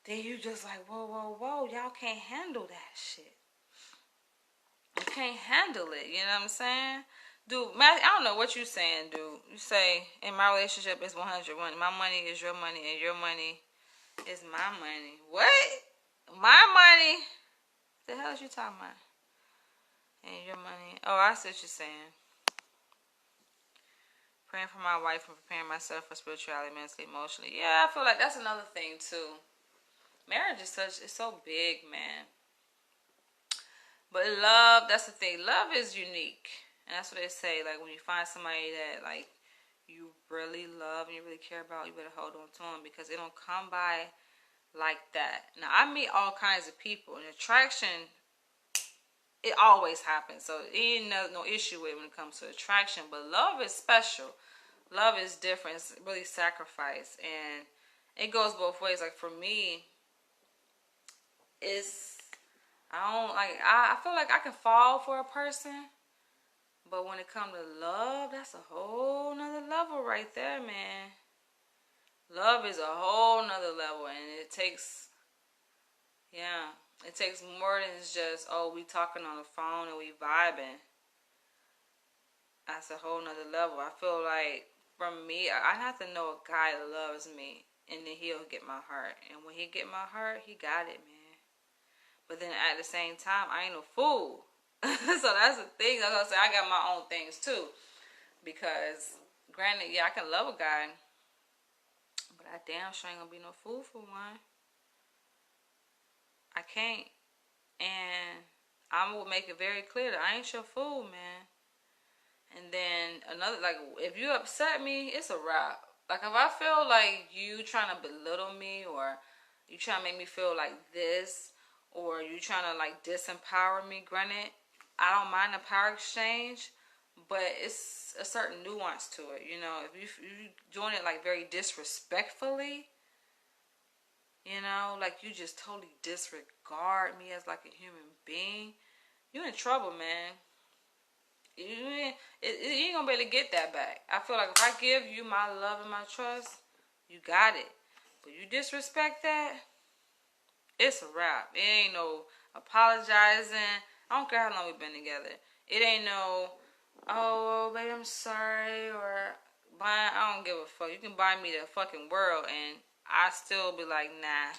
A: then you just like, whoa, whoa, whoa, y'all can't handle that shit. You can't handle it, you know what I'm saying? Dude, I don't know what you saying, dude. You say, in my relationship, it's 100. My money is your money, and your money is my money. What? My money? The hell is you talking about? And your money? Oh, I see what you're saying. Praying for my wife and preparing myself for spirituality, mentally, emotionally. Yeah, I feel like that's another thing, too. Marriage is it's so big, man. But love, that's the thing. Love is unique. And that's what they say. Like, when you find somebody that, like, you really love and you really care about, you better hold on to them because it don't come by like that. Now, I meet all kinds of people, and attraction, it always happens. So, it ain't no issue with it when it comes to attraction. But love is special. Love is different. It's really sacrifice. And it goes both ways. Like, for me, it's, I feel like I can fall for a person, but when it comes to love, that's a whole nother level right there, man. Love is a whole nother level, and it takes more than just, oh, we talking on the phone and we vibing. That's a whole nother level. I feel like, from me, I have to know a guy loves me, and then he'll get my heart. And when he get my heart, he got it, man. But then at the same time, I ain't no fool. So that's the thing. That's what I say. I got my own things too. Because, granted, yeah, I can love a guy, but I damn sure ain't gonna be no fool for one. I can't. And I will make it very clear that I ain't your fool, man. And then another, like, if you upset me, it's a wrap. Like, if I feel like you trying to belittle me, or you trying to make me feel like this, or you trying to, like, disempower me, granted, I don't mind the power exchange, but it's a certain nuance to it, you know. If you doing it, like, very disrespectfully, you know, like you just totally disregard me as, like, a human being, you in trouble, man. You ain't gonna be able to get that back. I feel like if I give you my love and my trust, you got it. But you disrespect that, it's a wrap. It ain't no apologizing. I don't care how long we've been together. It ain't no, oh, baby, I'm sorry, or buy. I don't give a fuck. You can buy me the fucking world, and I still be like, nah.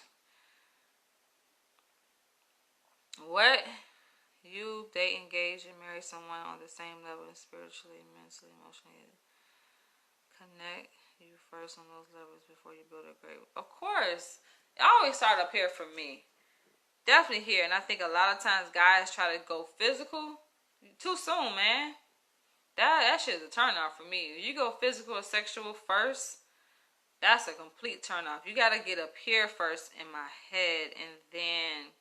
A: What? You date, engage, and marry someone on the same level, spiritually, mentally, emotionally. Connect you first on those levels before you build a great. Of course, it always start up here for me. Definitely here, and I think a lot of times guys try to go physical too soon, man. That shit is a turn off for me. If you go physical or sexual first, that's a complete turn off. You gotta get up here first in my head, and then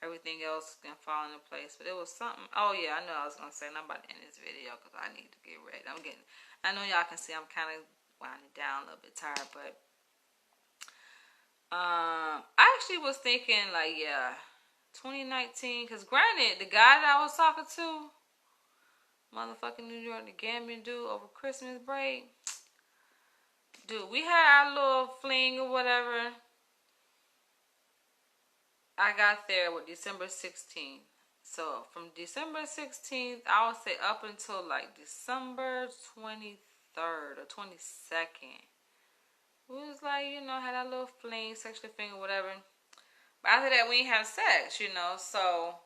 A: everything else can fall into place. But it was something. Oh yeah, I know I was gonna say. And I'm about to end this video because I need to get ready. I know y'all can see I'm kind of winding down a little bit tired, but I actually was thinking, like, yeah, 2019. Because granted, the guy that I was talking to, motherfucking New York, the Gambian dude, over Christmas break, dude, we had our little fling or whatever. I got there with December 16th. So from December 16th, I would say up until like December 23rd or 22nd. We was like, you know, had a little fling, sexual thing or whatever. But after that, we didn't have sex, you know. So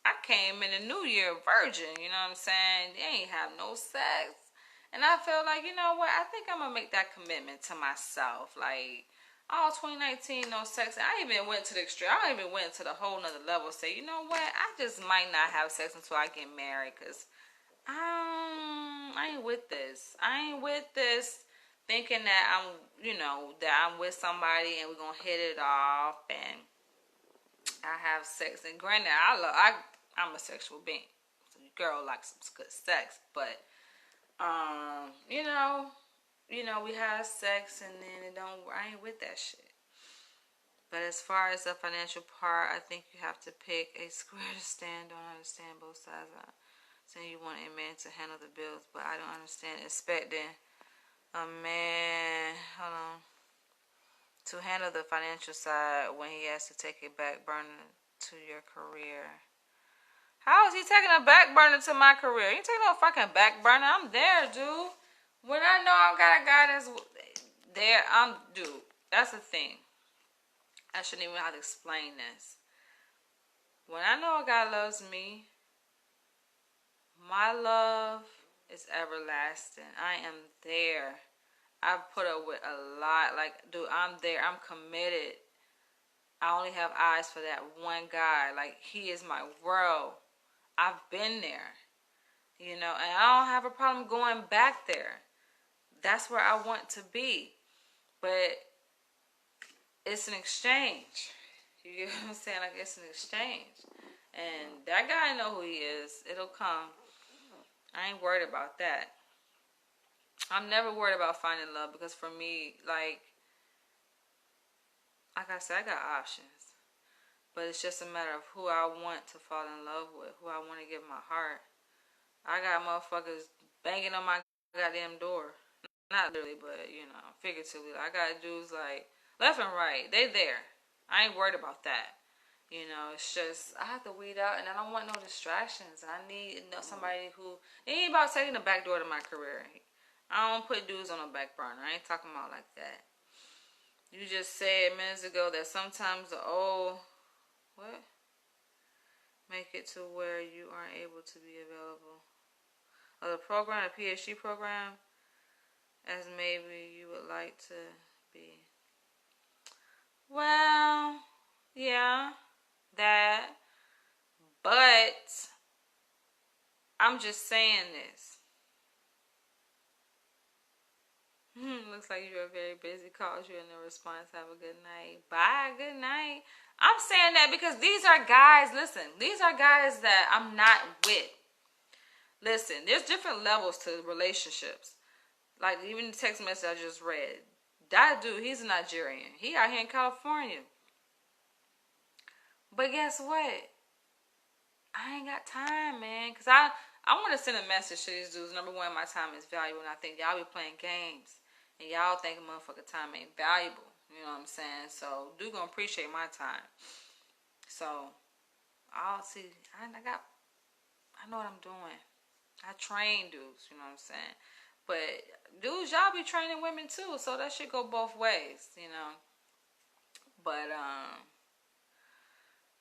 A: I came in the new year virgin, you know what I'm saying? They ain't have no sex. And I felt like, you know what? I think I'm going to make that commitment to myself. Like, all 2019, no sex. And I even went to the extreme. I even went to the whole nother level. Say, you know what? I just might not have sex until I get married. Because I ain't with this. I ain't with this thinking that that I'm with somebody and we're going to hit it off and I have sex. And granted, I'm a sexual being. So your girl likes some good sex. But, we have sex and then I ain't with that shit. But as far as the financial part, I think you have to pick a square to stand on. Understand both sides. Saying you want a man to handle the bills, but I don't understand expecting a man, hold on, to handle the financial side when he has to take a back burner to your career. How is he taking a back burner to my career? He ain't taking no fucking back burner. I'm there, dude. When I know I got a guy that's there, dude. That's the thing. I shouldn't even have to explain this. When I know a guy loves me, my love is everlasting. I am there. I've put up with a lot. Like, dude, I'm there. I'm committed. I only have eyes for that one guy. Like, he is my world. I've been there. You know, and I don't have a problem going back there. That's where I want to be. But it's an exchange. You get what I'm saying? Like, it's an exchange. And that guy know who he is. It'll come. I ain't worried about that. I'm never worried about finding love because for me, like I said, I got options. But it's just a matter of who I want to fall in love with, who I want to give my heart. I got motherfuckers banging on my goddamn door. Not literally, but, you know, figuratively. I got dudes like left and right. They there. I ain't worried about that. You know, it's just, I have to weed out, and I don't want no distractions. I need somebody who, it ain't about taking the back door to my career. I don't put dudes on a back burner. I ain't talking about like that. You just said minutes ago that sometimes the old, what? Make it to where you aren't able to be available. The program, a PhD program, as maybe you would like to be. Well, yeah. That, but I'm just saying this. Looks like you are very busy. Calls you in the response. Have a good night. Bye. Good night. I'm saying that because these are guys. Listen, these are guys that I'm not with. Listen, there's different levels to relationships. Like even the text message I just read. That dude, he's a Nigerian. He out here in California. But guess what? I ain't got time, man. Because I want to send a message to these dudes. Number one, my time is valuable. And I think y'all be playing games. And y'all think a motherfucking time ain't valuable. You know what I'm saying? So, dude gonna appreciate my time. So, I'll see. I know what I'm doing. I train dudes. You know what I'm saying? But, dudes, y'all be training women too. So, that should go both ways, you know. But,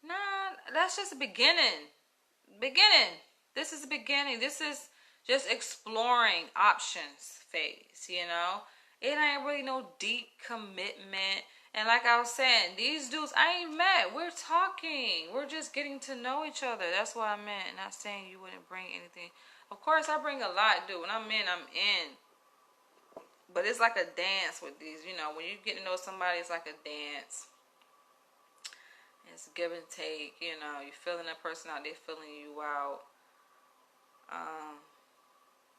A: nah, that's just the beginning. This is the beginning. This is just exploring options phase, you know. It ain't really no deep commitment. And like I was saying, these dudes I ain't met. We're talking. We're just getting to know each other. That's what I meant. Not saying you wouldn't bring anything. Of course I bring a lot, dude. When I'm in, I'm in. But it's like a dance with these, you know. When you get to know somebody, it's like a dance. It's give and take, you know. You feeling that person out, they feeling you out.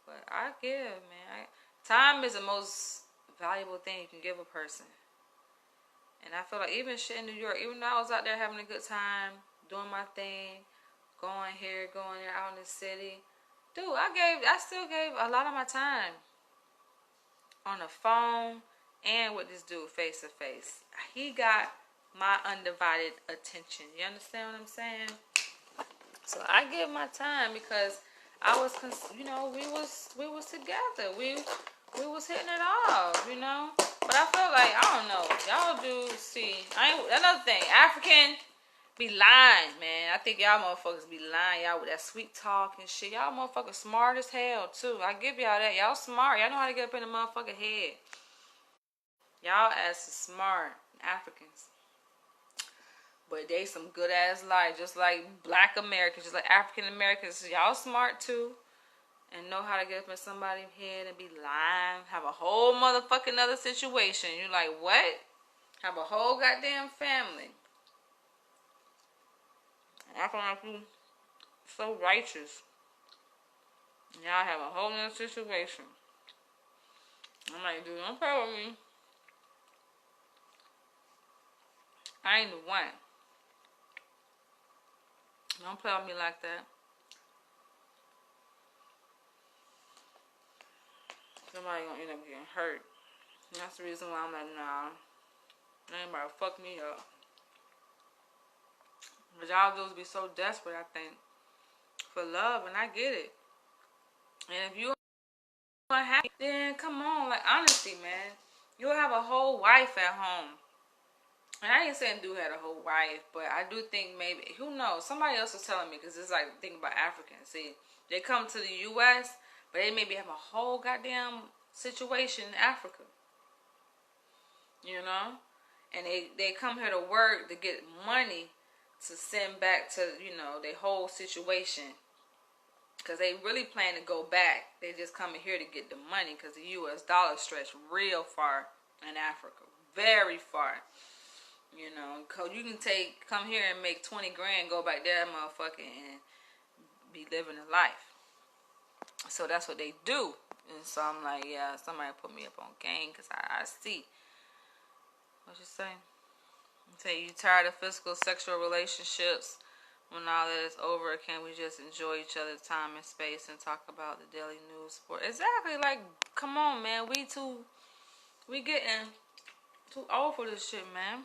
A: But I give, man. Time is the most valuable thing you can give a person. And I feel like even shit in New York, even though I was out there having a good time, doing my thing, going here, going there, out in the city, dude, I still gave a lot of my time on the phone and with this dude face to face. He got my undivided attention. You understand what I'm saying? So I give my time because I was, you know, we was together. We was hitting it off, you know. But I feel like, I don't know, y'all do see. Another thing, African be lying, man. I think y'all motherfuckers be lying. Y'all with that sweet talk and shit. Y'all motherfuckers smart as hell too. I give y'all that. Y'all smart. Y'all know how to get up in the motherfucking head. Y'all asses smart, Africans. But they some good ass liars, just like black Americans, just like African Americans. Y'all smart too. And know how to get up in somebody's head and be lying. Have a whole motherfucking other situation. You're like, what? Have a whole goddamn family. And acting like you so righteous. Y'all have a whole other situation. I'm like, dude, don't play with me. I ain't the one. Don't play with me like that. somebody gonna end up getting hurt. And that's the reason why I'm like, nah, anybody fuck me up. But y'all dudes be so desperate, I think, for love, and I get it. And if you unhappy, then come on, like honestly, man, you'll have a whole wife at home. And I ain't saying dude had a whole wife, but I do think maybe, who knows? Somebody else was telling me, because it's like, think about Africans. See, they come to the U.S., but they maybe have a whole goddamn situation in Africa. You know? And they come here to work to get money to send back to, you know, their whole situation. Because they really plan to go back. They just coming here to get the money, because the U.S. dollar stretched real far in Africa. Very far. You know, cause you can come here and make 20 grand, go back there, motherfucker, and be living a life. So that's what they do. And so I'm like, yeah, somebody put me up on game, because I see. What you say? Say you tired of physical, sexual relationships. When all that is over, can we just enjoy each other's time and space and talk about the daily news sport? Exactly. Like, come on, man. We getting too old for this shit, man.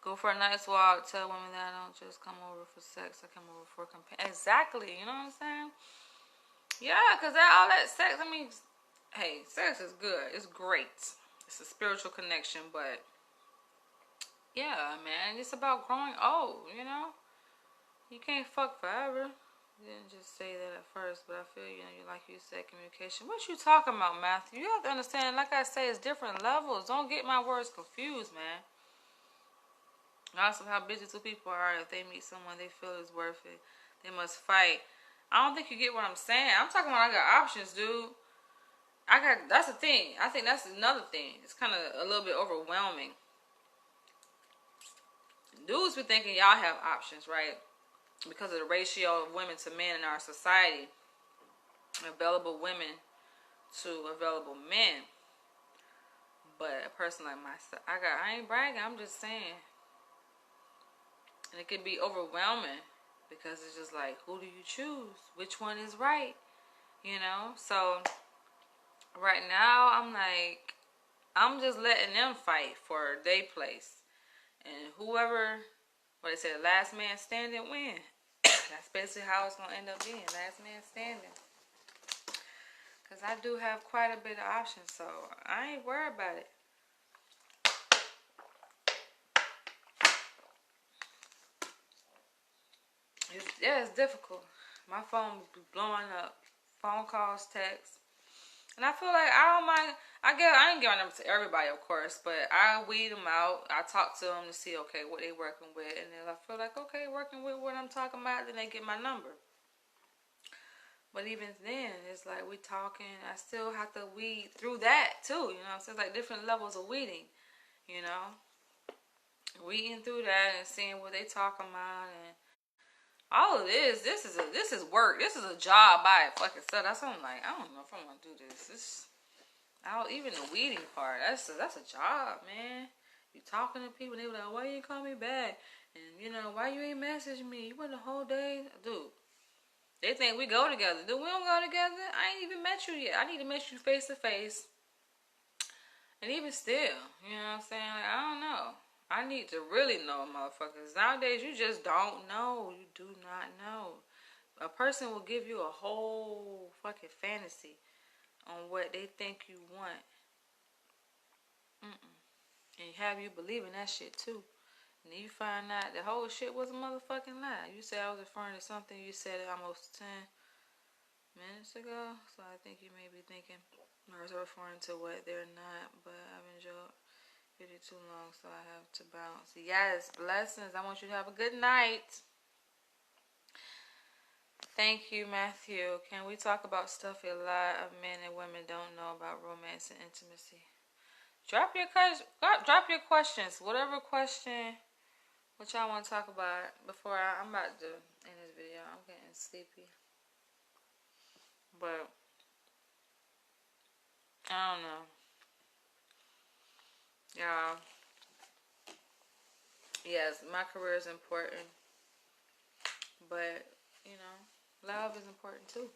A: Go for a nice walk. Tell women that I don't just come over for sex. I come over for companion. Exactly. You know what I'm saying? Yeah, because all that sex, I mean, hey, sex is good. It's great. It's a spiritual connection, but yeah, man, it's about growing old, you know? You can't fuck forever. You didn't just say that at first, but I feel, you know, like you said, communication. What you talking about, Matthew? You have to understand, like I say, it's different levels. Don't get my words confused, man. Also, how busy two people are. If they meet someone they feel is worth it, they must fight. I don't think you get what I'm saying. I'm talking about I got options, dude. That's the thing. I think that's another thing. It's kind of a little bit overwhelming. Dudes be thinking y'all have options, right? Because of the ratio of women to men in our society. Available women to available men. But a person like myself, I ain't bragging, I'm just saying. And it can be overwhelming, because it's just like, who do you choose? Which one is right? You know? So, right now, I'm just letting them fight for their place. And whoever, what they say, the last man standing win. That's basically how it's going to end up being. Last man standing. Because I do have quite a bit of options, so I ain't worried about it. It's difficult. My phone be blowing up. Phone calls, texts. And I feel like I don't mind. I ain't giving them to everybody, of course, but I weed them out. I talk to them to see, okay, what they working with. And then I feel like, okay, working with what I'm talking about, then they get my number. But even then, it's like we talking. I still have to weed through that, too. You know, so it's like different levels of weeding, you know. Weeding through that and seeing what they talking about, and all of this is work. This is a job by fucking self. That's what I'm like. I don't know if I'm gonna do this. Even the weeding part. That's a job, man. You talking to people, they were like, "Why you ain't call me back?" And you know, "Why you ain't message me? You went the whole day, dude." They think we go together. Dude, we don't go together. I ain't even met you yet. I need to meet you face to face. And even still, you know what I'm saying? Like, I don't know. I need to really know, motherfuckers. Nowadays, you just don't know. You do not know. A person will give you a whole fucking fantasy on what they think you want. And have you believing that shit too. And then you find out the whole shit was a motherfucking lie. You said I was referring to something you said almost 10 minutes ago. So I think you may be thinking I was referring to what they're not. But I've enjoyed video too long, so I have to bounce. Yes, blessings. I want you to have a good night. Thank you, Matthew. Can we talk about stuff a lot of men and women don't know about romance and intimacy? Drop your questions. Whatever question, what y'all want to talk about before I'm about to end this video. I'm getting sleepy. But I don't know. Y'all. Yes, my career is important. But, you know, love is important too.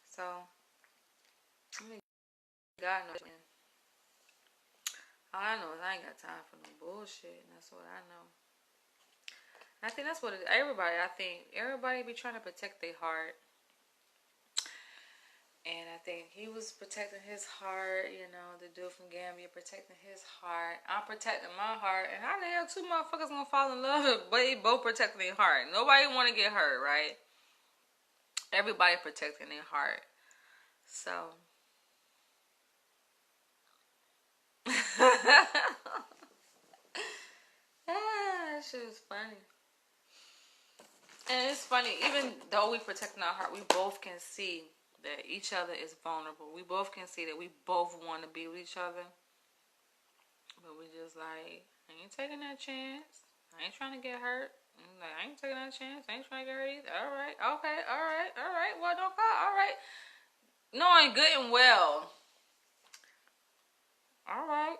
A: So, God knows. All I know is I ain't got time for no bullshit, and that's what I know. And I think that's what everybody be trying to protect their heart. And I think he was protecting his heart, you know, the dude from Gambia protecting his heart. I'm protecting my heart. And how the hell two motherfuckers gonna fall in love if they both protecting their heart? Nobody wanna get hurt, right? Everybody protecting their heart. So that shit is funny. And it's funny, even though we protecting our heart, we both can see that each other is vulnerable. We both can see that we both want to be with each other. But we just like, I ain't taking that chance. I ain't trying to get hurt. Like, I ain't taking that chance. I ain't trying to get hurt either. All right, okay, all right. Well, don't call. All right. Knowing good and well. All right.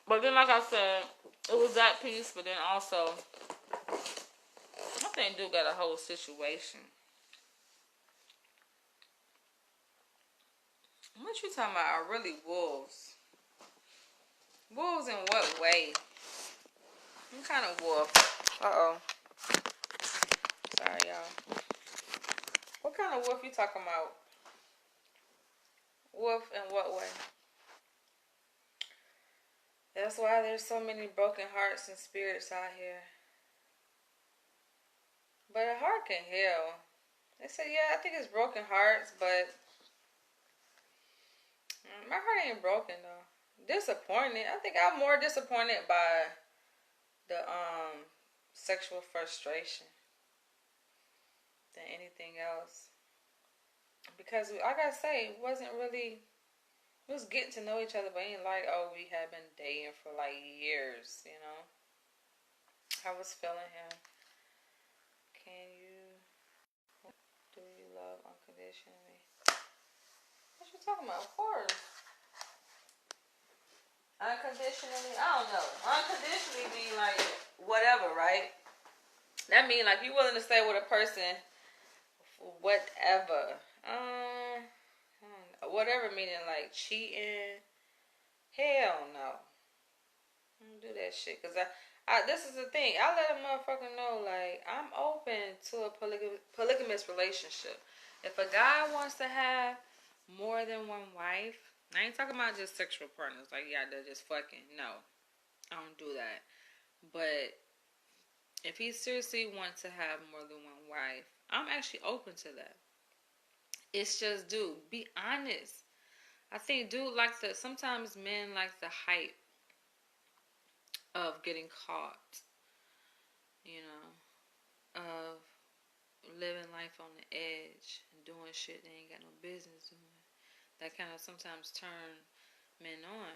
A: But then, like I said, it was that piece, but then also, I think dude got a whole situation. What you talking about are really wolves? Wolves in what way? What kind of wolf? Uh-oh. Sorry, y'all. What kind of wolf you talking about? Wolf in what way? That's why there's so many broken hearts and spirits out here. But a heart can heal. They say, yeah, I think it's broken hearts, but my heart ain't broken though. Disappointed. I think I'm more disappointed by the sexual frustration than anything else. Because I gotta say, it wasn't really. We was getting to know each other, but ain't like, oh, we had been dating for like years, you know. I was feeling him. Can you? Do you love unconditionally? What you talking about? Of course. Unconditionally, I don't know. Unconditionally mean like whatever, right? That mean like you willing to stay with a person for whatever. Whatever meaning like cheating. Hell no. I don't do that shit. Cause this is the thing. I let a motherfucker know like I'm open to a polygamous relationship. If a guy wants to have more than one wife, I ain't talking about just sexual partners. Like, yeah, they're just fucking. No, I don't do that. But if he seriously wants to have more than one wife, I'm actually open to that. It's just, dude, be honest. I think dude likes the, sometimes men like the hype of getting caught, you know, of living life on the edge and doing shit they ain't got no business doing. That kind of sometimes turn men on.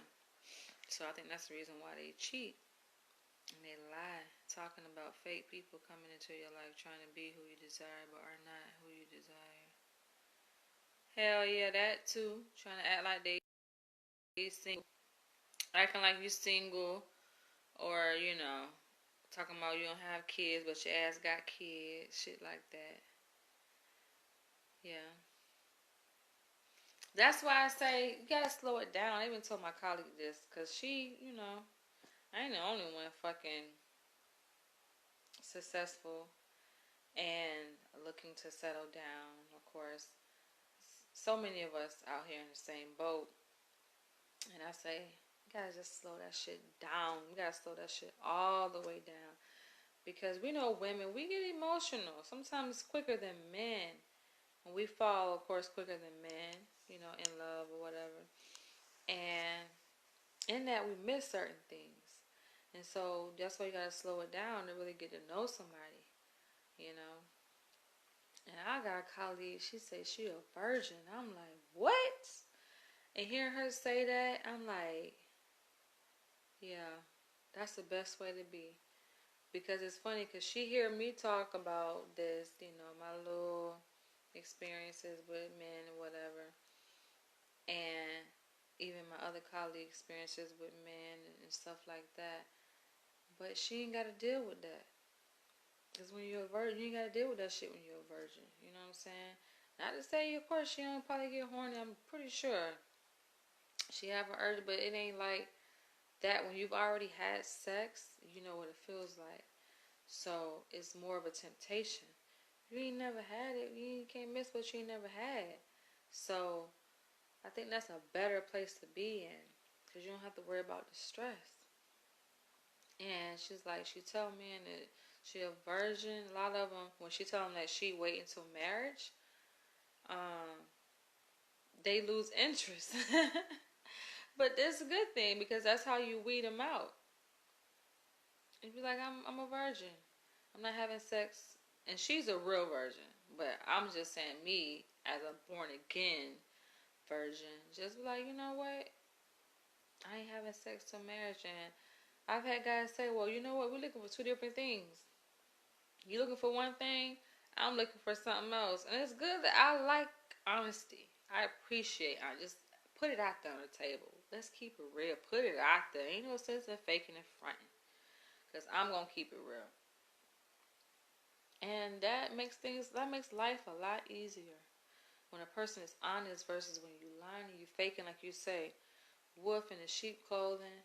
A: So I think that's the reason why they cheat. And they lie, talking about fake people coming into your life, trying to be who you desire, but are not who you desire. Hell yeah, that too. Trying to act like they single, acting like you single, or you know, talking about you don't have kids, but your ass got kids, shit like that. Yeah. That's why I say you gotta slow it down. I even told my colleague this, cause she, you know, I ain't the only one fucking successful and looking to settle down. Of course, so many of us out here in the same boat. And I say, you gotta just slow that shit down. You gotta slow that shit all the way down. Because we know women, we get emotional. Sometimes quicker than men. And we fall, of course, quicker than men, you know, in love or whatever. And in that, we miss certain things. And so that's why you gotta slow it down to really get to know somebody, you know. And I got a colleague, she said she a virgin. I'm like, what? And hearing her say that, I'm like, yeah, that's the best way to be. Because it's funny, because she hear me talk about this, you know, my little experiences with men and whatever. And even my other colleague experiences with men and stuff like that. But she ain't got to deal with that. Because when you're a virgin, you ain't got to deal with that shit when you're a virgin. You know what I'm saying? Not to say, of course, she don't probably get horny. I'm pretty sure. She have an urge, but it ain't like that when you've already had sex. You know what it feels like. So it's more of a temptation. You ain't never had it. You can't miss what you ain't never had. So I think that's a better place to be in, because you don't have to worry about the stress. And she's like, she tell men that she a virgin. A lot of them, when she tell them that she wait until marriage, um, they lose interest. But that's a good thing, because that's how you weed them out. And be like, I'm a virgin. I'm not having sex. And she's a real virgin. But I'm just saying, me as a born again virgin, just be like, you know what? I ain't having sex till marriage. And I've had guys say, well, you know what? We're looking for two different things. You looking for one thing, I'm looking for something else. And it's good that I like honesty. I appreciate I just put it out there on the table. Let's keep it real. Put it out there. Ain't no sense in faking and fronting. Because I'm going to keep it real. And that makes life a lot easier. When a person is honest versus when you lying and you faking, like you say, wolf in the sheep clothing,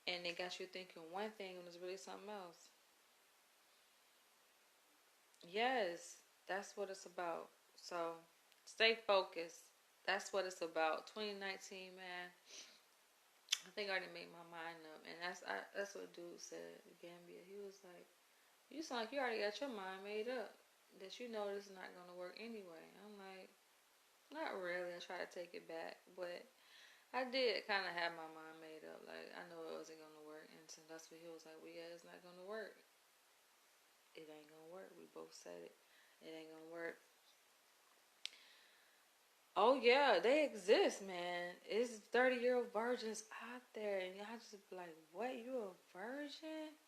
A: and they got you thinking one thing when it's really something else. Yes, that's what it's about. So stay focused. That's what it's about. 2019, man. I think I already made my mind up, and that's what dude said. Gambia. He was like, "You sound like you already got your mind made up. That you know this is not gonna work anyway." I'm like, "Not really." I try to take it back, but I did kind of have my mind made up. Like, I know it wasn't gonna work, and so that's what he was like, "Well, yeah, it's not gonna work. It ain't gonna work." We both said it. It ain't gonna work. Oh yeah, they exist, man. It's 30-year-old virgins out there, and y'all just be like, "What? You a virgin?"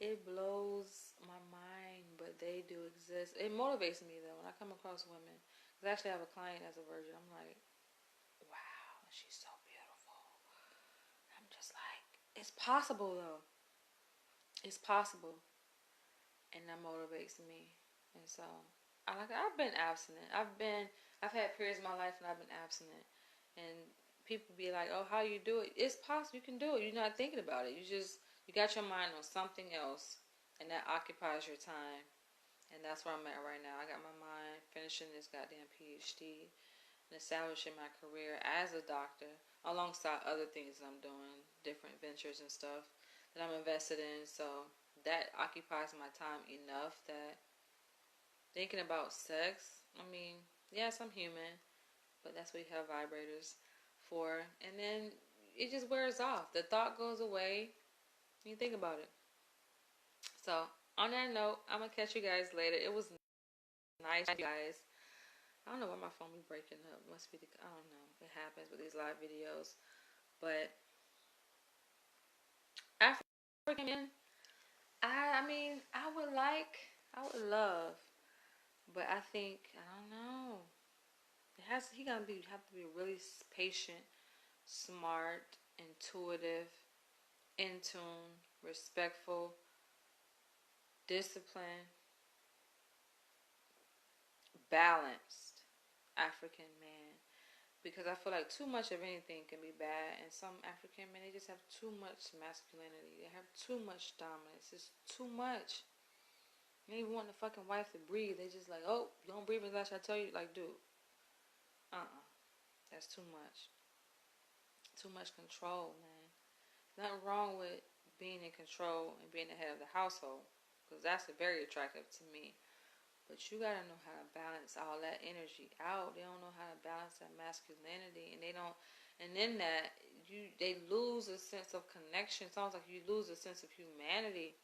A: It blows my mind, but they do exist. It motivates me though when I come across women. Cause I actually have a client as a virgin. I'm like, wow, she's so beautiful. I'm just like, it's possible though. It's possible, and that motivates me. And so, I've been abstinent. I've had periods in my life and I've been abstinent. And people be like, "Oh, how you do it?" It's possible. You can do it. You're not thinking about it. You got your mind on something else, and that occupies your time. And that's where I'm at right now. I got my mind finishing this goddamn PhD and establishing my career as a doctor, alongside other things that I'm doing, different ventures and stuff that I'm invested in. So that occupies my time enough that thinking about sex, I mean, yes, I'm human, but that's what you have vibrators for. And then it just wears off. The thought goes away. You think about it. So on that note, I'm gonna catch you guys later. It was nice, you guys. I don't know why my phone be breaking up. Must be I don't know. It happens with these live videos. But African men, I mean, I would love, but I think I don't know. He have to be really patient, smart, intuitive, in tune, respectful, disciplined, balanced African man. Because I feel like too much of anything can be bad, and some African men, they just have too much masculinity. They have too much dominance. It's too much. They even want the fucking wife to breathe. They just like, oh, you don't breathe unless I tell you. Like, dude, that's too much. Too much control, man. Nothing wrong with being in control and being the head of the household, because that's very attractive to me. But you gotta know how to balance all that energy out. They don't know how to balance that masculinity, and they don't. And then they lose a sense of connection. It's almost like you lose a sense of humanity,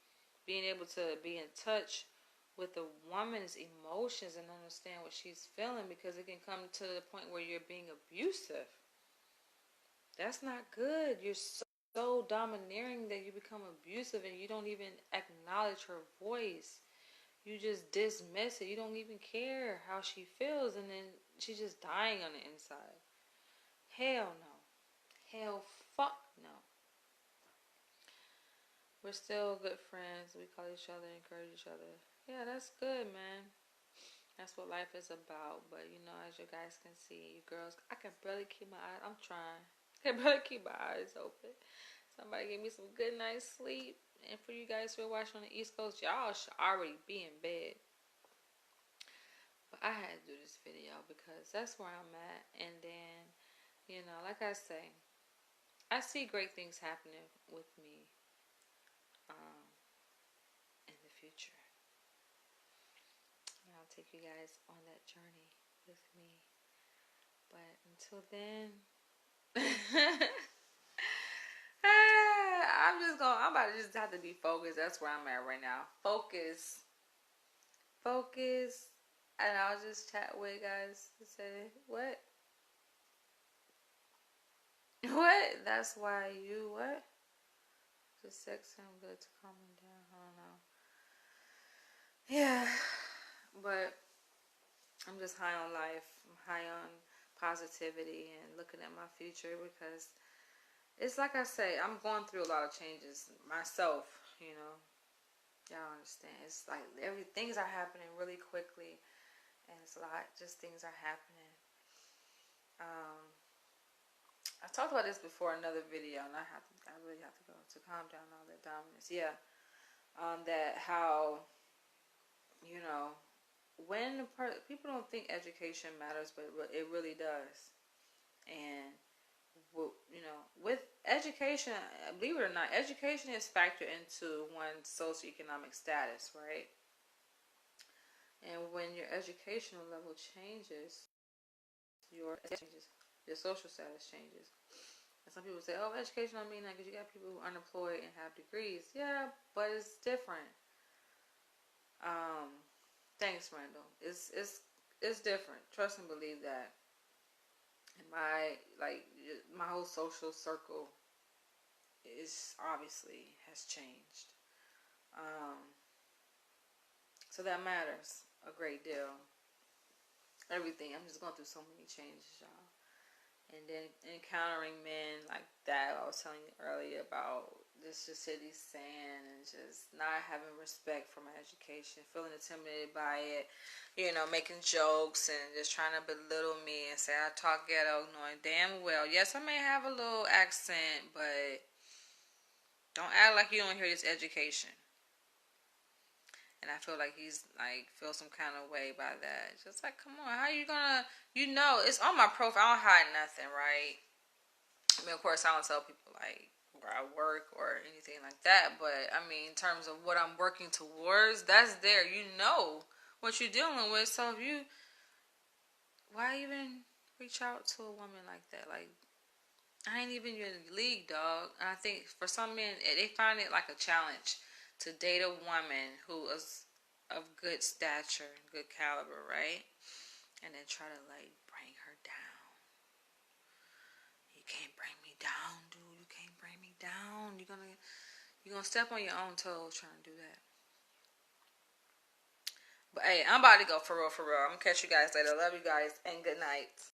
A: being able to be in touch with a woman's emotions and understand what she's feeling, because it can come to the point where you're being abusive. That's not good. You're so domineering that you become abusive, and you don't even acknowledge her voice. You just dismiss it. You don't even care how she feels, and then she's just dying on the inside. Hell no. Hell fuck no. We're still good friends. We call each other, encourage each other. Yeah, that's good, man. That's what life is about. But you know, as you guys can see, you girls, I can barely keep my eyes. I'm trying. I better keep my eyes open. Somebody give me some good night's sleep. And for you guys who are watching on the East Coast, y'all should already be in bed. But I had to do this video because that's where I'm at. And then, like I say, I see great things happening with me um, in the future. And I'll take you guys on that journey with me. But until then, I'm about to just have to be focused. That's where I'm at right now. Focus. Focus. And I'll just chat with guys to say, what? What? That's why you, what? Just sex him good to calm him down. I don't know. Yeah. But I'm just high on life. I'm high on positivity and looking at my future because it's like I say, I'm going through a lot of changes myself, Y'all understand. It's like things are happening really quickly and it's a lot, just things are happening. I talked about this before in another video and I really have to go to calm down all that dominance. Yeah. That how, you know, when people don't think education matters, but it really does. And with education, believe it or not, education is factored into one's socioeconomic status, right? And when your educational level changes, your social status changes. And some people say, "Oh, education don't mean that because you got people who are unemployed and have degrees." Yeah, but it's different. Thanks, Randall. It's different. Trust and believe that. And my whole social circle is obviously has changed. So that matters a great deal. Everything. I'm just going through so many changes, y'all. And then encountering men like that I was telling you earlier about this just city saying and just not having respect for my education, feeling intimidated by it, making jokes and just trying to belittle me and say I talk ghetto, knowing damn well, yes, I may have a little accent, but don't act like you don't hear this education. And I feel like he's feel some kind of way by that. Just like, come on, how you gonna, it's on my profile. I don't hide nothing, right? I mean, of course, I don't tell people where I work or anything like that. But I mean, in terms of what I'm working towards, that's there. You know what you're dealing with. So why even reach out to a woman like that? Like, I ain't even in the league, dog. And I think for some men, they find it like a challenge to date a woman who is of good stature, good caliber, right? And then try to bring her down. You can't bring me down, dude. You can't bring me down. You're gonna step on your own toes trying to do that. But hey, I'm about to go for real, for real. I'm gonna catch you guys later. Love you guys and good night.